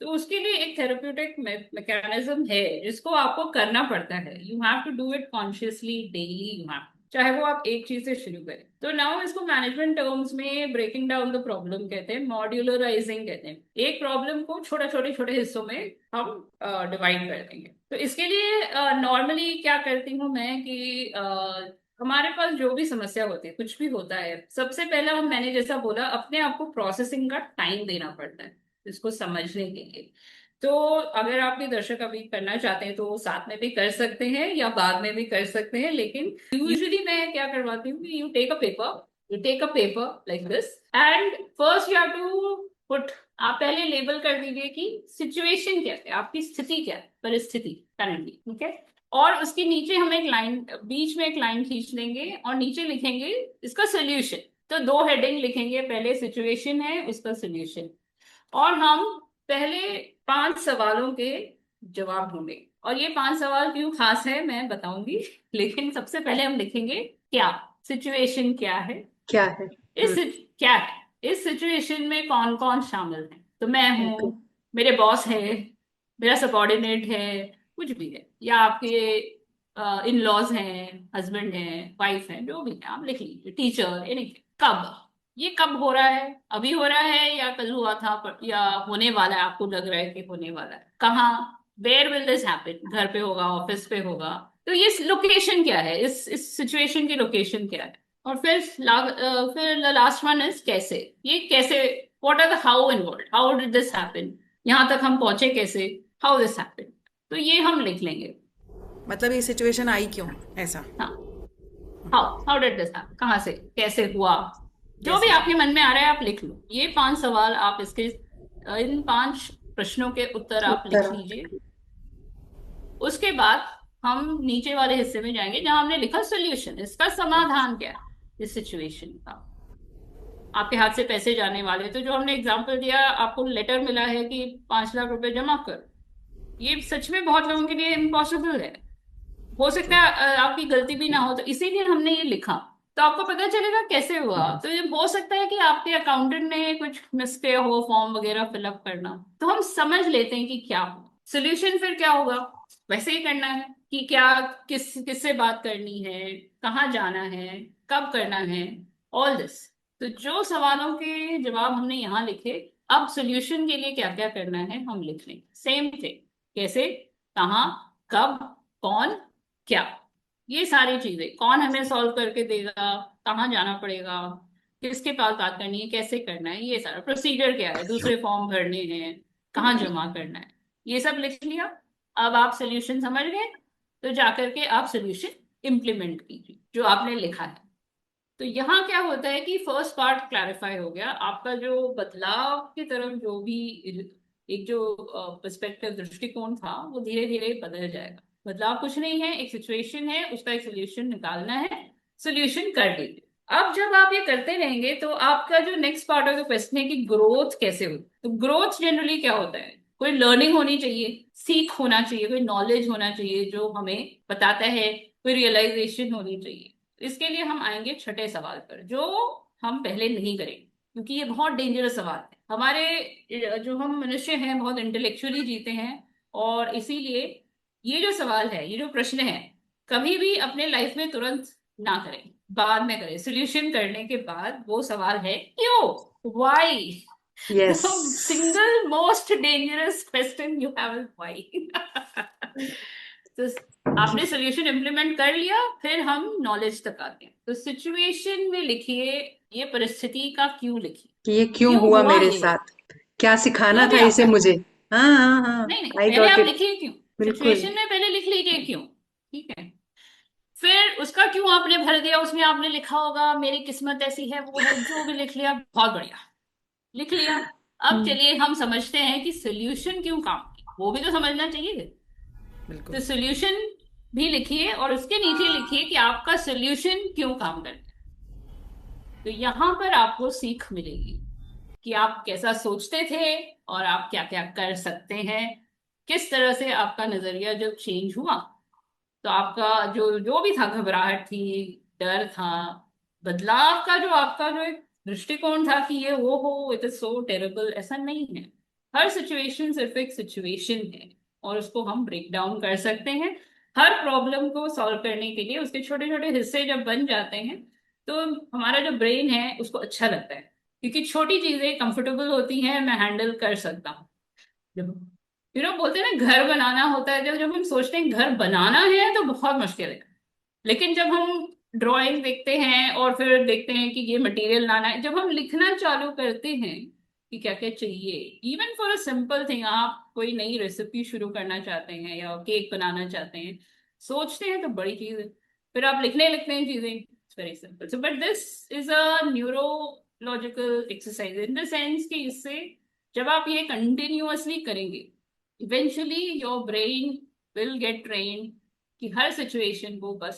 [SPEAKER 3] तो उसके लिए एक थेरेप्यूटिक मैकेनिज्म है जिसको आपको करना पड़ता है। You have to do it consciously daily, you have, चाहे वो आप एक चीज से शुरू करें। तो नाउ इसको मैनेजमेंट टर्म्स में ब्रेकिंग डाउन द प्रॉब्लम कहते हैं, मॉड्यूलराइजिंग कहते हैं। एक प्रॉब्लम को छोटे छोटे हिस्सों में हम डिवाइड कर देंगे। तो इसके लिए नॉर्मली क्या करती हूँ मैं कि हमारे पास जो भी समस्या होती है, कुछ भी होता है, सबसे पहला मैंने जैसा बोला, अपने आप को प्रोसेसिंग का टाइम देना पड़ता है इसको समझने के लिए। तो अगर आपके दर्शक अभी करना चाहते हैं तो वो साथ में भी कर सकते हैं या बाद में भी कर सकते हैं, लेकिन यूजुअली मैं क्या करवाती हूँ कि you take a paper like this, and first you have to put, आप पहले लेबल कर दीजिए कि सिचुएशन क्या है, आपकी स्थिति क्या है, परिस्थिति करंटली, ठीक है। और उसके नीचे हम एक लाइन, बीच में एक लाइन खींच लेंगे और नीचे लिखेंगे इसका सोल्यूशन। तो दो हेडिंग लिखेंगे, पहले सिचुएशन है, उसका सोल्यूशन। और हम पहले 5 सवालों के जवाब ढूंढेंगे, और ये 5 सवाल क्यों खास है मैं बताऊंगी। लेकिन सबसे पहले हम लिखेंगे क्या, सिचुएशन क्या है,
[SPEAKER 1] क्या है।
[SPEAKER 3] इस क्या है, इस सिचुएशन में कौन कौन शामिल है। तो मैं हूँ,
[SPEAKER 1] ओके।
[SPEAKER 3] मेरे बॉस है, मेरा सबॉर्डिनेट है, कुछ भी है, या आपके इन लॉज हैं, हस्बैंड है, वाइफ है, जो भी है आप लिख लीजिए, टीचर, एनीथिंग। कब, ये कब हो रहा है, अभी हो रहा है या कल हुआ था, या होने वाला है, आपको लग रहा है कि होने वाला है। कहाँ, वेयर विल दिस हैपन, घर पे होगा, ऑफिस पे होगा। तो ये लोकेशन क्या है, इस सिचुएशन की लोकेशन क्या है। और फिर लास्ट वन इज कैसे, ये कैसे, what are the how involve, how did this happen, यहाँ तक हम पहुंचे कैसे, हाउ दिस हैपन। तो ये हम लिख लेंगे।
[SPEAKER 2] मतलब ये सिचुएशन आई क्यों, ऐसा?
[SPEAKER 3] हाँ, how how did this happen, कहाँ से, कैसे हुआ, जो भी
[SPEAKER 2] कैसे?
[SPEAKER 3] आपके मन में आ रहा है आप लिख लो। ये 5 सवाल आप इसके, इन 5 प्रश्नों के उत्तर आप लिख
[SPEAKER 1] उत्तर।
[SPEAKER 3] लीजिए। उसके बाद हम नीचे वाले हिस्से में जाएंगे जहां हमने लिखा सोल्यूशन, इसका समाधान क्या है इस सिचुएशन का। आपके हाथ से पैसे जाने वाले, तो जो हमने एग्जाम्पल दिया, आपको लेटर मिला है कि 5 लाख रुपए जमा कर, ये सच में बहुत लोगों के लिए इम्पॉसिबल है। हो सकता है आपकी गलती भी ना हो, तो इसीलिए हमने ये लिखा। तो आपको पता चलेगा कैसे हुआ। तो ये हो सकता है कि आपके अकाउंटेंट ने कुछ मिस किया हो, फॉर्म वगैरह फिलअप करना, तो हम समझ लेते हैं कि क्या हुआ। सोल्यूशन फिर क्या होगा, वैसे ही करना है कि क्या, किससे बात करनी है, कहाँ जाना है, कब करना है, ऑल दिस। तो जो सवालों के जवाब हमने यहाँ लिखे, अब सोल्यूशन के लिए क्या क्या करना है हम लिख लेंगे, सेम थिंग, कैसे, कहाँ, कब, कौन, क्या, ये सारी चीजें, कौन हमें सॉल्व करके देगा, कहाँ जाना पड़ेगा, किसके पास बात करनी है, कैसे करना है, ये सारा प्रोसीजर क्या है, दूसरे फॉर्म भरने हैं, कहाँ जमा करना है, ये सब लिख लिया। अब आप सोल्यूशन समझ गए, तो जाकर के आप सोल्यूशन इम्प्लीमेंट कीजिए जो आपने लिखा है। तो यहाँ क्या होता है कि फर्स्ट पार्ट क्लैरिफाई हो गया, आपका जो बदलाव की तरफ जो भी एक जो पर्सपेक्टिव, दृष्टिकोण था, वो धीरे धीरे बदल जाएगा। बदलाव कुछ नहीं है, एक सिचुएशन है, उसका एक सोल्यूशन निकालना है, सोल्यूशन कर दीजिए। अब जब आप ये करते रहेंगे तो आपका जो next part of the question है कि ग्रोथ कैसे हो, तो ग्रोथ जनरली क्या होता है, कोई लर्निंग होनी चाहिए, सीख होना चाहिए, कोई नॉलेज होना चाहिए जो हमें बताता है, कोई रियलाइजेशन होनी चाहिए। इसके लिए हम आएंगे छठे सवाल पर, जो हम पहले नहीं करेंगे क्योंकि ये बहुत डेंजरस सवाल है। हमारे जो हम मनुष्य हैं बहुत इंटेलेक्चुअली जीते हैं, और इसीलिए ये जो सवाल है, ये जो प्रश्न है, कभी भी अपने लाइफ में तुरंत ना करें, बाद में करें। सोल्यूशन करने के बाद वो सवाल है क्यों, why. The
[SPEAKER 1] yes.
[SPEAKER 3] Single most dangerous question you have is why. तो आपने सोल्यूशन इम्प्लीमेंट कर लिया, फिर हम नॉलेज तक आते हैं। तो सिचुएशन में लिखिए, ये परिस्थिति का क्यों लिखिए,
[SPEAKER 1] कि ये क्यों
[SPEAKER 3] क्यों
[SPEAKER 1] हुआ
[SPEAKER 3] हुआ
[SPEAKER 1] मेरे
[SPEAKER 3] ये,
[SPEAKER 1] साथ, क्या सिखाना
[SPEAKER 3] जो
[SPEAKER 1] था
[SPEAKER 3] भी
[SPEAKER 1] इसे
[SPEAKER 3] आपका,
[SPEAKER 1] मुझे। हाँ हाँ हाँ।
[SPEAKER 3] नहीं नहीं,
[SPEAKER 1] आई
[SPEAKER 3] पहले
[SPEAKER 1] गॉट
[SPEAKER 3] आप
[SPEAKER 1] इट।
[SPEAKER 3] लिखिए क्यों,
[SPEAKER 1] बिल्कुल।
[SPEAKER 3] सिचुएशन में पहले लिख लीजिए क्यों, ठीक है। फिर उसका क्यों आपने भर दिया, उसमें आपने लिखा होगा मेरी किस्मत ऐसी है, वो है, जो भी लिख लिया, बहुत बढ़िया, लिख लिया। अब
[SPEAKER 1] हम्म।
[SPEAKER 3] चलिए हम समझते हैं कि सोल्यूशन क्यों काम किया, वो भी तो समझना चाहिए। तो
[SPEAKER 2] बिल्कुल।
[SPEAKER 3] सोल्यूशन भी लिखिए और उसके नीचे लिखिए कि आपका सोल्यूशन क्यों काम करता है। तो यहां पर आपको सीख मिलेगी कि आप कैसा सोचते थे और आप क्या क्या कर सकते हैं, किस तरह से आपका नजरिया जब चेंज हुआ, तो आपका जो जो भी था, घबराहट थी, डर था, बदलाव का जो आपका जो एक दृष्टिकोण था कि ये वो हो, इट इज सो टेरेबल, ऐसा नहीं है। हर सिचुएशन सिर्फ एक सिचुएशन है, और उसको हम ब्रेक डाउन कर सकते हैं। हर प्रॉब्लम को सॉल्व करने के लिए उसके छोटे छोटे हिस्से जब बन जाते हैं, तो हमारा जो ब्रेन है उसको अच्छा लगता है, क्योंकि छोटी चीजें कंफर्टेबल होती हैं, मैं हैंडल कर सकता हूँ। जब बोलते हैं ना घर बनाना होता है, जब जब हम सोचते हैं घर बनाना है तो बहुत मुश्किल है, लेकिन जब हम ड्राइंग देखते हैं और फिर देखते हैं कि ये मटेरियल लाना है, जब हम लिखना चालू करते हैं कि क्या क्या चाहिए, even for a simple thing, आप कोई नई रेसिपी शुरू करना चाहते हैं या केक बनाना चाहते हैं, सोचते हैं तो बड़ी चीज है, फिर आप लिखने लगते हैं चीजें, it's very simple. So but this is a neurological exercise in the sense कि इससे जब आप ये कंटिन्यूअसली करेंगे, eventually your brain will get train कि हर सिचुएशन को बस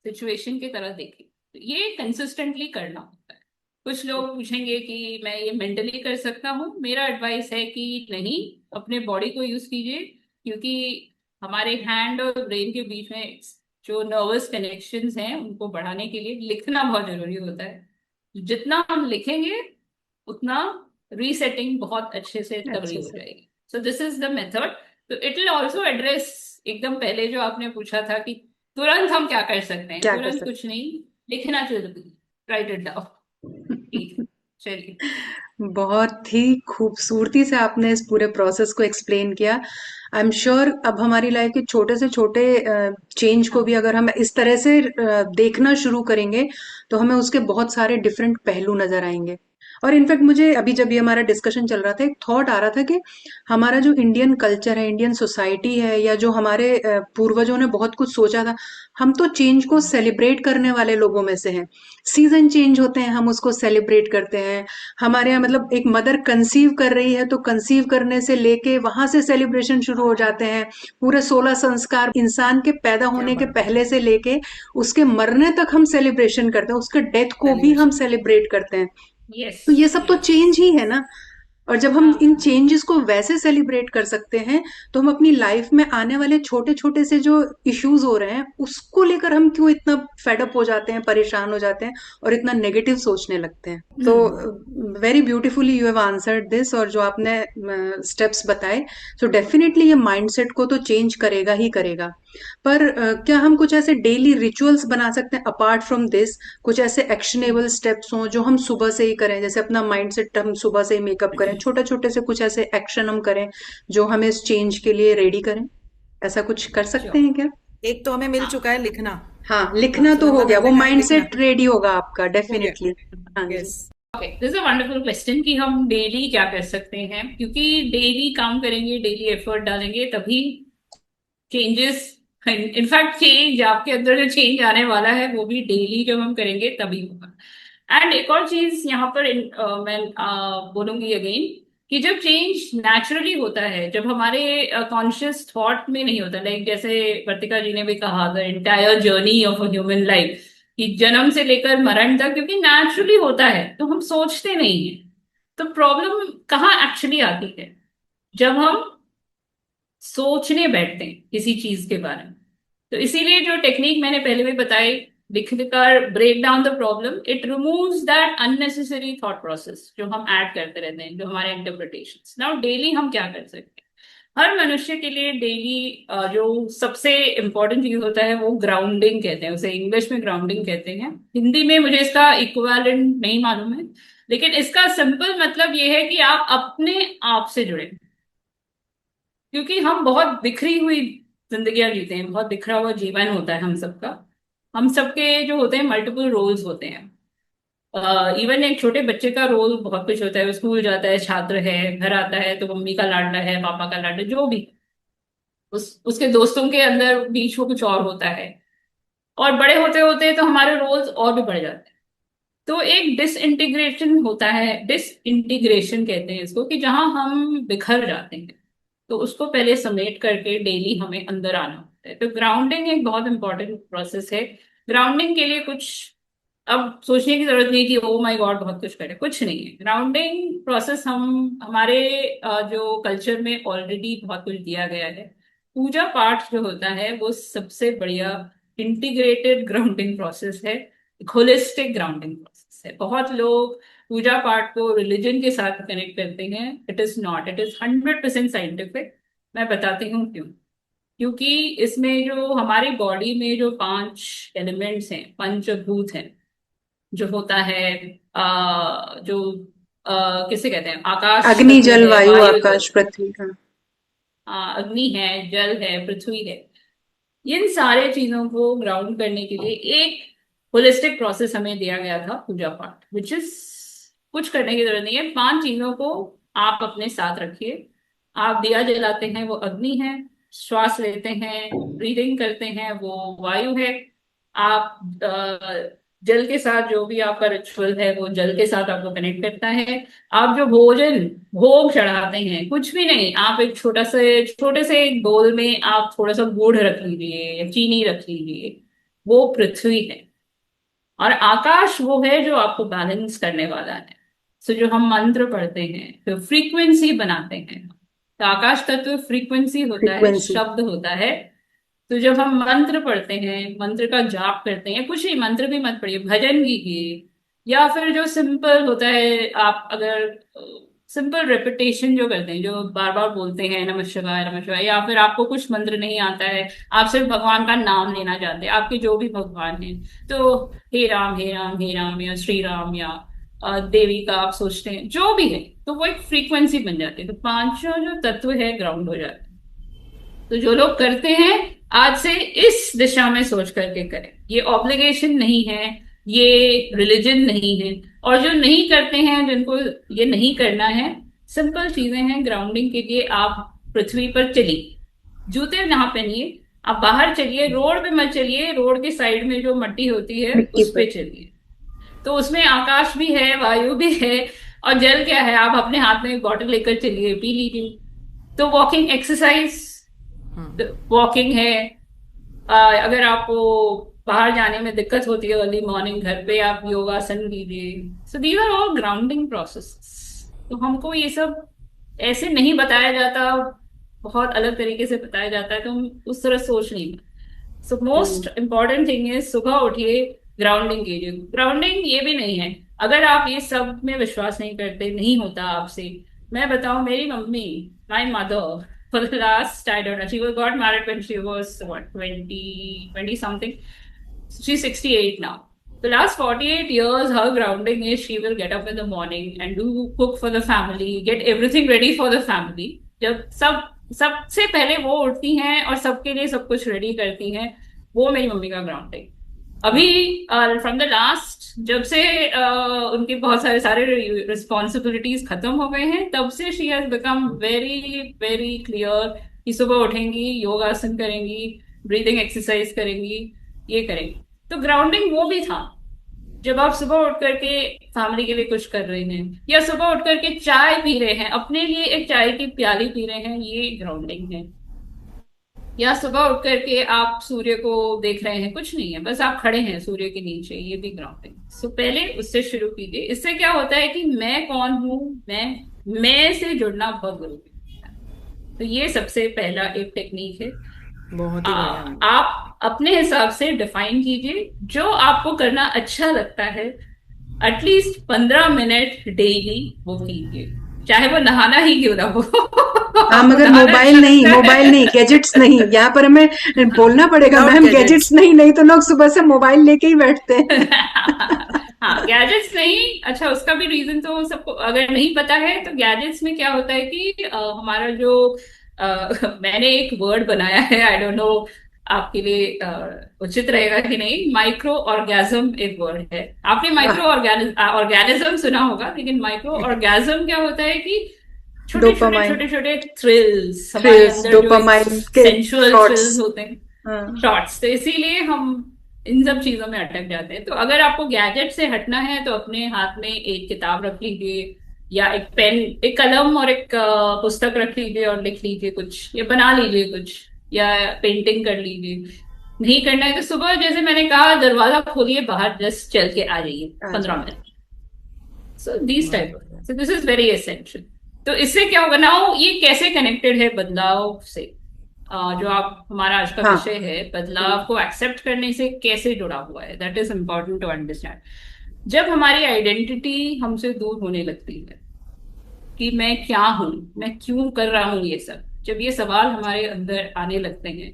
[SPEAKER 3] सिचुएशन की तरह देखें। तो ये कंसिस्टेंटली करना होता है। कुछ लोग पूछेंगे कि मैं ये मेंटली कर सकता हूँ, मेरा एडवाइस है कि नहीं, अपने बॉडी को यूज कीजिए, क्योंकि हमारे हैंड और ब्रेन के बीच में जो नर्वस कनेक्शंस हैं उनको बढ़ाने के लिए लिखना बहुत जरूरी होता है। जितना हम लिखेंगे उतना रीसेटिंग बहुत अच्छे से तगड़ी
[SPEAKER 1] अच्छे
[SPEAKER 3] हो
[SPEAKER 1] से।
[SPEAKER 3] जाएगी। So this is the method. तो इट विल ऑल्सो एड्रेस, एकदम पहले जो आपने पूछा था कि तुरंत हम क्या कर सकते हैं,
[SPEAKER 1] क्या कर
[SPEAKER 3] तुरंत कुछ
[SPEAKER 1] सकते
[SPEAKER 3] नहीं, लिखना जरूरी, राइट इट डाउन। ठीक है,
[SPEAKER 1] हैं।
[SPEAKER 3] चलिए।
[SPEAKER 1] बहुत ही खूबसूरती से आपने इस पूरे प्रोसेस को एक्सप्लेन किया। आई एम श्योर अब हमारी लाइफ के छोटे से छोटे चेंज को भी
[SPEAKER 3] हाँ,
[SPEAKER 1] अगर हम इस तरह से देखना शुरू करेंगे, तो हमें उसके बहुत सारे डिफरेंट पहलू नजर आएंगे। और इनफैक्ट मुझे अभी जब ये हमारा डिस्कशन चल रहा था, एक थॉट आ रहा था कि हमारा जो इंडियन कल्चर है, इंडियन सोसाइटी है, या जो हमारे पूर्वजों ने बहुत कुछ सोचा था, हम तो चेंज को सेलिब्रेट करने वाले लोगों में से हैं। सीजन चेंज होते हैं, हम उसको सेलिब्रेट करते हैं। हमारे यहाँ मतलब एक मदर कंसीव कर रही है, तो कंसीव करने से लेके वहां से सेलिब्रेशन शुरू हो जाते हैं। पूरे 16 संस्कार इंसान के पैदा
[SPEAKER 2] क्या
[SPEAKER 1] होने के
[SPEAKER 2] बात है।
[SPEAKER 1] पहले से लेके उसके मरने तक हम सेलिब्रेशन करते हैं, उसके डेथ को भी हम
[SPEAKER 2] सेलिब्रेशन।
[SPEAKER 1] सेलिब्रेट करते हैं।
[SPEAKER 3] यस,
[SPEAKER 1] तो ये सब तो
[SPEAKER 3] यस।
[SPEAKER 1] चेंज ही है ना। और जब हम इन
[SPEAKER 3] हाँ,
[SPEAKER 1] चेंजेस को वैसे सेलिब्रेट कर सकते हैं, तो हम अपनी लाइफ में आने वाले छोटे छोटे से जो इश्यूज हो रहे हैं उसको लेकर हम क्यों इतना फेडअप हो जाते हैं, परेशान हो जाते हैं और इतना नेगेटिव सोचने लगते हैं। तो very beautifully you have answered this, और जो आपने स्टेप्स बताए, सो डेफिनेटली ये माइंडसेट को तो चेंज करेगा ही करेगा। पर क्या हम कुछ ऐसे डेली रिचुअल्स बना सकते हैं अपार्ट फ्रॉम दिस, कुछ ऐसे एक्शनेबल स्टेप्स हों जो हम सुबह से ही करें, जैसे अपना माइंडसेट हम सुबह से ही मेकअप करें, छोटे छोटे से कुछ ऐसे एक्शन हम करें जो हमें इस चेंज के लिए रेडी करें। ऐसा कुछ कर सकते
[SPEAKER 3] श्योर।
[SPEAKER 1] हैं क्या?
[SPEAKER 2] एक तो हमें मिल चुका
[SPEAKER 3] हाँ,
[SPEAKER 2] है लिखना।
[SPEAKER 1] हाँ,
[SPEAKER 2] हाँ,
[SPEAKER 1] लिखना तो
[SPEAKER 2] सुबह
[SPEAKER 1] हो
[SPEAKER 2] सुबह
[SPEAKER 1] गया, वो
[SPEAKER 2] करने का है लिखना।
[SPEAKER 1] माइंडसेट रेडी होगा आपका
[SPEAKER 2] हो गया।
[SPEAKER 1] डेफिनेटली। हाँ जी।
[SPEAKER 2] Yes.
[SPEAKER 3] Okay, this is a wonderful question कि हम डेली क्या कर सकते हैं, क्योंकि डेली काम करेंगे, डेली एफर्ट डालेंगे, तभी चेंजेस, इनफैक्ट चेंज आपके अंदर जो चेंज आने वाला है वो भी डेली जब हम करेंगे तभी होगा। एंड एक और चीज यहाँ पर मैं बोलूंगी अगेन, कि जब चेंज नेचुरली होता है, जब हमारे कॉन्शियस थॉट में नहीं होता, लाइक जैसे वर्तिका जी ने भी कहा, the entire journey of a human life, कि जन्म से लेकर मरण तक, क्योंकि नेचुरली होता है तो हम सोचते नहीं है। तो प्रॉब्लम कहाँ एक्चुअली आती है, जब हम सोचने बैठते हैं किसी चीज के बारे में। तो इसीलिए जो टेक्निक मैंने पहले भी बताई, लिखकर break down the problem, it removes that unnecessary thought process जो हम ऐड करते रहते हैं, जो हमारे इंटरप्रिटेशंस। नाउ डेली हम क्या कर सकते हैं? हर मनुष्य के लिए डेली जो सबसे इंपॉर्टेंट चीज होता है वो ग्राउंडिंग कहते हैं, उसे इंग्लिश में ग्राउंडिंग कहते हैं। हिंदी में मुझे इसका इक्विवेलेंट नहीं मालूम है, लेकिन इसका सिंपल मतलब ये है कि आप अपने आप से जुड़े। क्योंकि हम बहुत बिखरी हुई जिंदगियां जीते हैं, बहुत बिखरा हुआ जीवन होता है हम सबका। हम सबके जो होते हैं मल्टीपल रोल्स होते हैं। इवन एक छोटे बच्चे का रोल बहुत कुछ होता है, वो स्कूल जाता है, छात्र है, घर आता है तो मम्मी का लाडला है, पापा का लाडला, जो भी। उसके दोस्तों के अंदर बीच वो कुछ और होता है। और बड़े होते होते तो हमारे रोल्स और भी बढ़ जाते हैं। तो एक डिसइंटीग्रेशन होता है, डिसइंटीग्रेशन कहते हैं इसको, कि जहां हम बिखर जाते हैं। तो उसको पहले समेट करके डेली हमें अंदर आना होता है। तो ग्राउंडिंग एक बहुत इंपॉर्टेंट प्रोसेस है। ग्राउंडिंग के लिए कुछ अब सोचने की जरूरत नहीं कि ओ माय गॉड बहुत कुछ करें, कुछ नहीं है। ग्राउंडिंग प्रोसेस हम हमारे जो कल्चर में ऑलरेडी बहुत कुछ दिया गया है। पूजा पाठ जो होता है वो सबसे बढ़िया इंटीग्रेटेड ग्राउंडिंग प्रोसेस है, होलिस्टिक ग्राउंडिंग प्रोसेस है। बहुत लोग पूजा पाठ को रिलीजन के साथ कनेक्ट करते हैं। It is not, it is 100% scientific. मैं बताती हूँ क्यों। क्योंकि इसमें जो हमारी बॉडी में जो 5 एलिमेंट्स हैं, पंचभूत हैं, जो होता है जो किसे कहते हैं, आकाश
[SPEAKER 1] अग्नि
[SPEAKER 3] तत्व
[SPEAKER 1] जल
[SPEAKER 3] है,
[SPEAKER 1] वायु
[SPEAKER 3] वायु
[SPEAKER 1] आकाश
[SPEAKER 3] तत्व,
[SPEAKER 1] पृथ्वी का।
[SPEAKER 3] अग्नि है, जल है, पृथ्वी है। इन सारे चीजों को ग्राउंड करने के लिए एक होलिस्टिक प्रोसेस हमें दिया गया था, पूजा पाठ, विच इज कुछ करने की जरूरत नहीं है। 5 चीजों को आप अपने साथ रखिए। आप दिया जलाते हैं, वो अग्नि है। श्वास लेते हैं, ब्रीदिंग करते हैं, वो वायु है। आप जल के साथ जो भी आपका रिचुअल है वो जल के साथ आपको कनेक्ट करता है। आप जो भोजन भोग चढ़ाते हैं, कुछ भी नहीं, आप एक छोटे से एक बोल में आप थोड़ा सा गुड़ रख लीजिए या चीनी रख लीजिए, वो पृथ्वी है। और आकाश वो है जो आपको बैलेंस करने वाला है। सो जो हम मंत्र पढ़ते हैं, तो फ्रीक्वेंसी बनाते हैं। तो आकाश तत्व फ्रीक्वेंसी होता है,
[SPEAKER 1] फ्रीक्वेंसी।
[SPEAKER 3] शब्द होता है। तो जब हम मंत्र पढ़ते हैं, मंत्र का जाप करते हैं, कुछ नहीं, मंत्र भी मत पढ़िए, भजन कीजिए। या फिर जो सिंपल होता है, आप अगर सिंपल रेपिटेशन जो करते हैं, जो बार बार बोलते हैं नमः शिवाय नमः शिवाय, या फिर आपको कुछ मंत्र नहीं आता है, आप सिर्फ भगवान का नाम लेना चाहते हैं, आपके जो भी भगवान हैं, तो हे राम हे राम हे राम, या श्री राम, या देवी का आप सोचते हैं, जो भी है, तो वो एक फ्रीक्वेंसी बन जाती है। तो पांचों जो तत्व है ग्राउंड हो जाते हैं। तो जो लोग करते हैं, आज से इस दिशा में सोच करके करें। ये ऑब्लिगेशन नहीं है, ये रिलीजन नहीं है। और जो नहीं करते हैं, जिनको ये नहीं करना है, सिंपल चीजें हैं ग्राउंडिंग के लिए। आप पृथ्वी पर चलिए, जूते ना पहनिए, आप बाहर चलिए, रोड पे मत चलिए, रोड के साइड में जो मट्टी होती है
[SPEAKER 1] मिट्टी
[SPEAKER 3] उस पे
[SPEAKER 1] पर।
[SPEAKER 3] चलिए। तो उसमें आकाश भी है, वायु भी है, और जल क्या है, आप अपने हाथ में एक बॉटल लेकर चलिए, पी लीजिए। तो वॉकिंग एक्सरसाइज, वॉकिंग है। अगर आपको बाहर जाने में दिक्कत होती है अर्ली मॉर्निंग, घर पे आप योगासन कीजिए। So these are all grounding process. तो हमको ये सब ऐसे नहीं बताया जाता, बहुत अलग तरीके से बताया जाता है, तो हम उस तरह सोच नहीं। So most important thing is सुबह उठिए, ग्राउंडिंग कीजिए। ग्राउंडिंग ये भी नहीं है, अगर आप ये सब में विश्वास नहीं करते, नहीं होता आपसे, मैं बताऊं, मेरी mummy, my mother, for the last, I don't know, she was got married when she was what, 20 something. She's 68 now. The last 48 years, her grounding is she will get up in the morning and do cook for the family, get everything ready for the family. जब सबसे पहले वो उठती हैं और सबके लिए सब कुछ रेडी करती हैं, वो मेरी मम्मी का ग्राउंडिंग। अभी फ्रॉम द लास्ट, जब से उनके बहुत सारे रिस्पॉन्सिबिलिटीज खत्म हो गए हैं, तब से she has become very very clear कि सुबह उठेंगी, योगासन करेंगी, ब्रीदिंग एक्सरसाइज करेंगी, ये करेंगी। तो ग्राउंडिंग वो भी था, जब आप सुबह उठ करके फैमिली के लिए कुछ कर रहे हैं, या सुबह उठ करके चाय पी रहे हैं, अपने लिए एक चाय की प्याली पी रहे हैं, ये ग्राउंडिंग है। या सुबह उठ करके आप सूर्य को देख रहे हैं, कुछ नहीं है, बस आप खड़े हैं सूर्य के नीचे, ये भी ग्राउंडिंग। सो पहले उससे शुरू कीजिए। इससे क्या होता है कि मैं कौन हूँ, मैं से जुड़ना बहुत जरूरी है। तो ये सबसे पहला एक टेक्निक है।
[SPEAKER 2] बहुत ही बढ़िया मैम।
[SPEAKER 3] आप अपने हिसाब से डिफाइन कीजिए जो आपको करना अच्छा लगता है। एटलीस्ट 15 मिनट डेली वो कीजिए, चाहे वो नहाना ही क्यों ना हो।
[SPEAKER 1] हाँ,
[SPEAKER 3] आपको
[SPEAKER 1] मगर
[SPEAKER 3] नहाना अच्छा लगता
[SPEAKER 1] मोबाइल नहीं,
[SPEAKER 3] है।
[SPEAKER 1] गैजेट्स नहीं। यहाँ पर हमें बोलना पड़ेगा
[SPEAKER 2] विदाउट
[SPEAKER 1] मैम,
[SPEAKER 2] गैजेट्स।
[SPEAKER 1] गैजेट्स नहीं, नहीं तो लोग सुबह से मोबाइल लेके ही बैठते हैं।
[SPEAKER 3] हाँ, गैजेट्स नहीं। अच्छा, उसका भी रीजन तो सबको अगर नहीं पता है, तो गैजेट्स में क्या होता है कि हमारा जो मैंने एक वर्ड बनाया है, आई डोंट नो आपके लिए उचित रहेगा कि नहीं। माइक्रो ऑर्गेजम एक वर्ड है। आपने माइक्रो
[SPEAKER 1] वाह,
[SPEAKER 3] ऑर्गेनिज्म सुना होगा, लेकिन माइक्रो ऑर्गेजम क्या होता है कि छोटे छोटे
[SPEAKER 1] डोपामाइन,
[SPEAKER 3] छोटे छोटे थ्रिल्स, हमारे
[SPEAKER 1] थ्रिल्स,
[SPEAKER 3] अंदर जो एक
[SPEAKER 1] डोपामाइन के
[SPEAKER 3] सेंसुअल
[SPEAKER 1] शॉट्स।
[SPEAKER 3] थ्रिल्स होते हैं,
[SPEAKER 1] हाँ,
[SPEAKER 3] शॉर्ट्स। तो इसीलिए हम इन सब चीजों में अटक जाते हैं। तो अगर आपको गैजेट से हटना है, तो अपने हाथ में एक किताब रख लीजिए, या एक पेन, एक कलम और एक पुस्तक रख लीजिए और लिख लीजिए कुछ, या बना लीजिए कुछ, या पेंटिंग कर लीजिए। नहीं करना है तो सुबह जैसे मैंने कहा, दरवाजा खोलिए, बाहर जस्ट चल के आ जाइए
[SPEAKER 1] आ
[SPEAKER 3] 15 मिनट।
[SPEAKER 1] जाइए।
[SPEAKER 3] सो दिस
[SPEAKER 2] बहुत
[SPEAKER 3] टाइप,
[SPEAKER 2] बढ़िया।
[SPEAKER 3] So this is very essential. तो इससे क्या होगा ना, ये कैसे कनेक्टेड है बदलाव से? जो आप हमारा आज का
[SPEAKER 1] हाँ,
[SPEAKER 3] विषय है, बदलाव को एक्सेप्ट करने से कैसे जुड़ा हुआ है, that is important to understand. जब हमारी आइडेंटिटी हमसे दूर होने लगती है कि मैं क्या हूं, मैं क्यों कर रहा हूं ये सब, जब ये सवाल हमारे अंदर आने लगते हैं,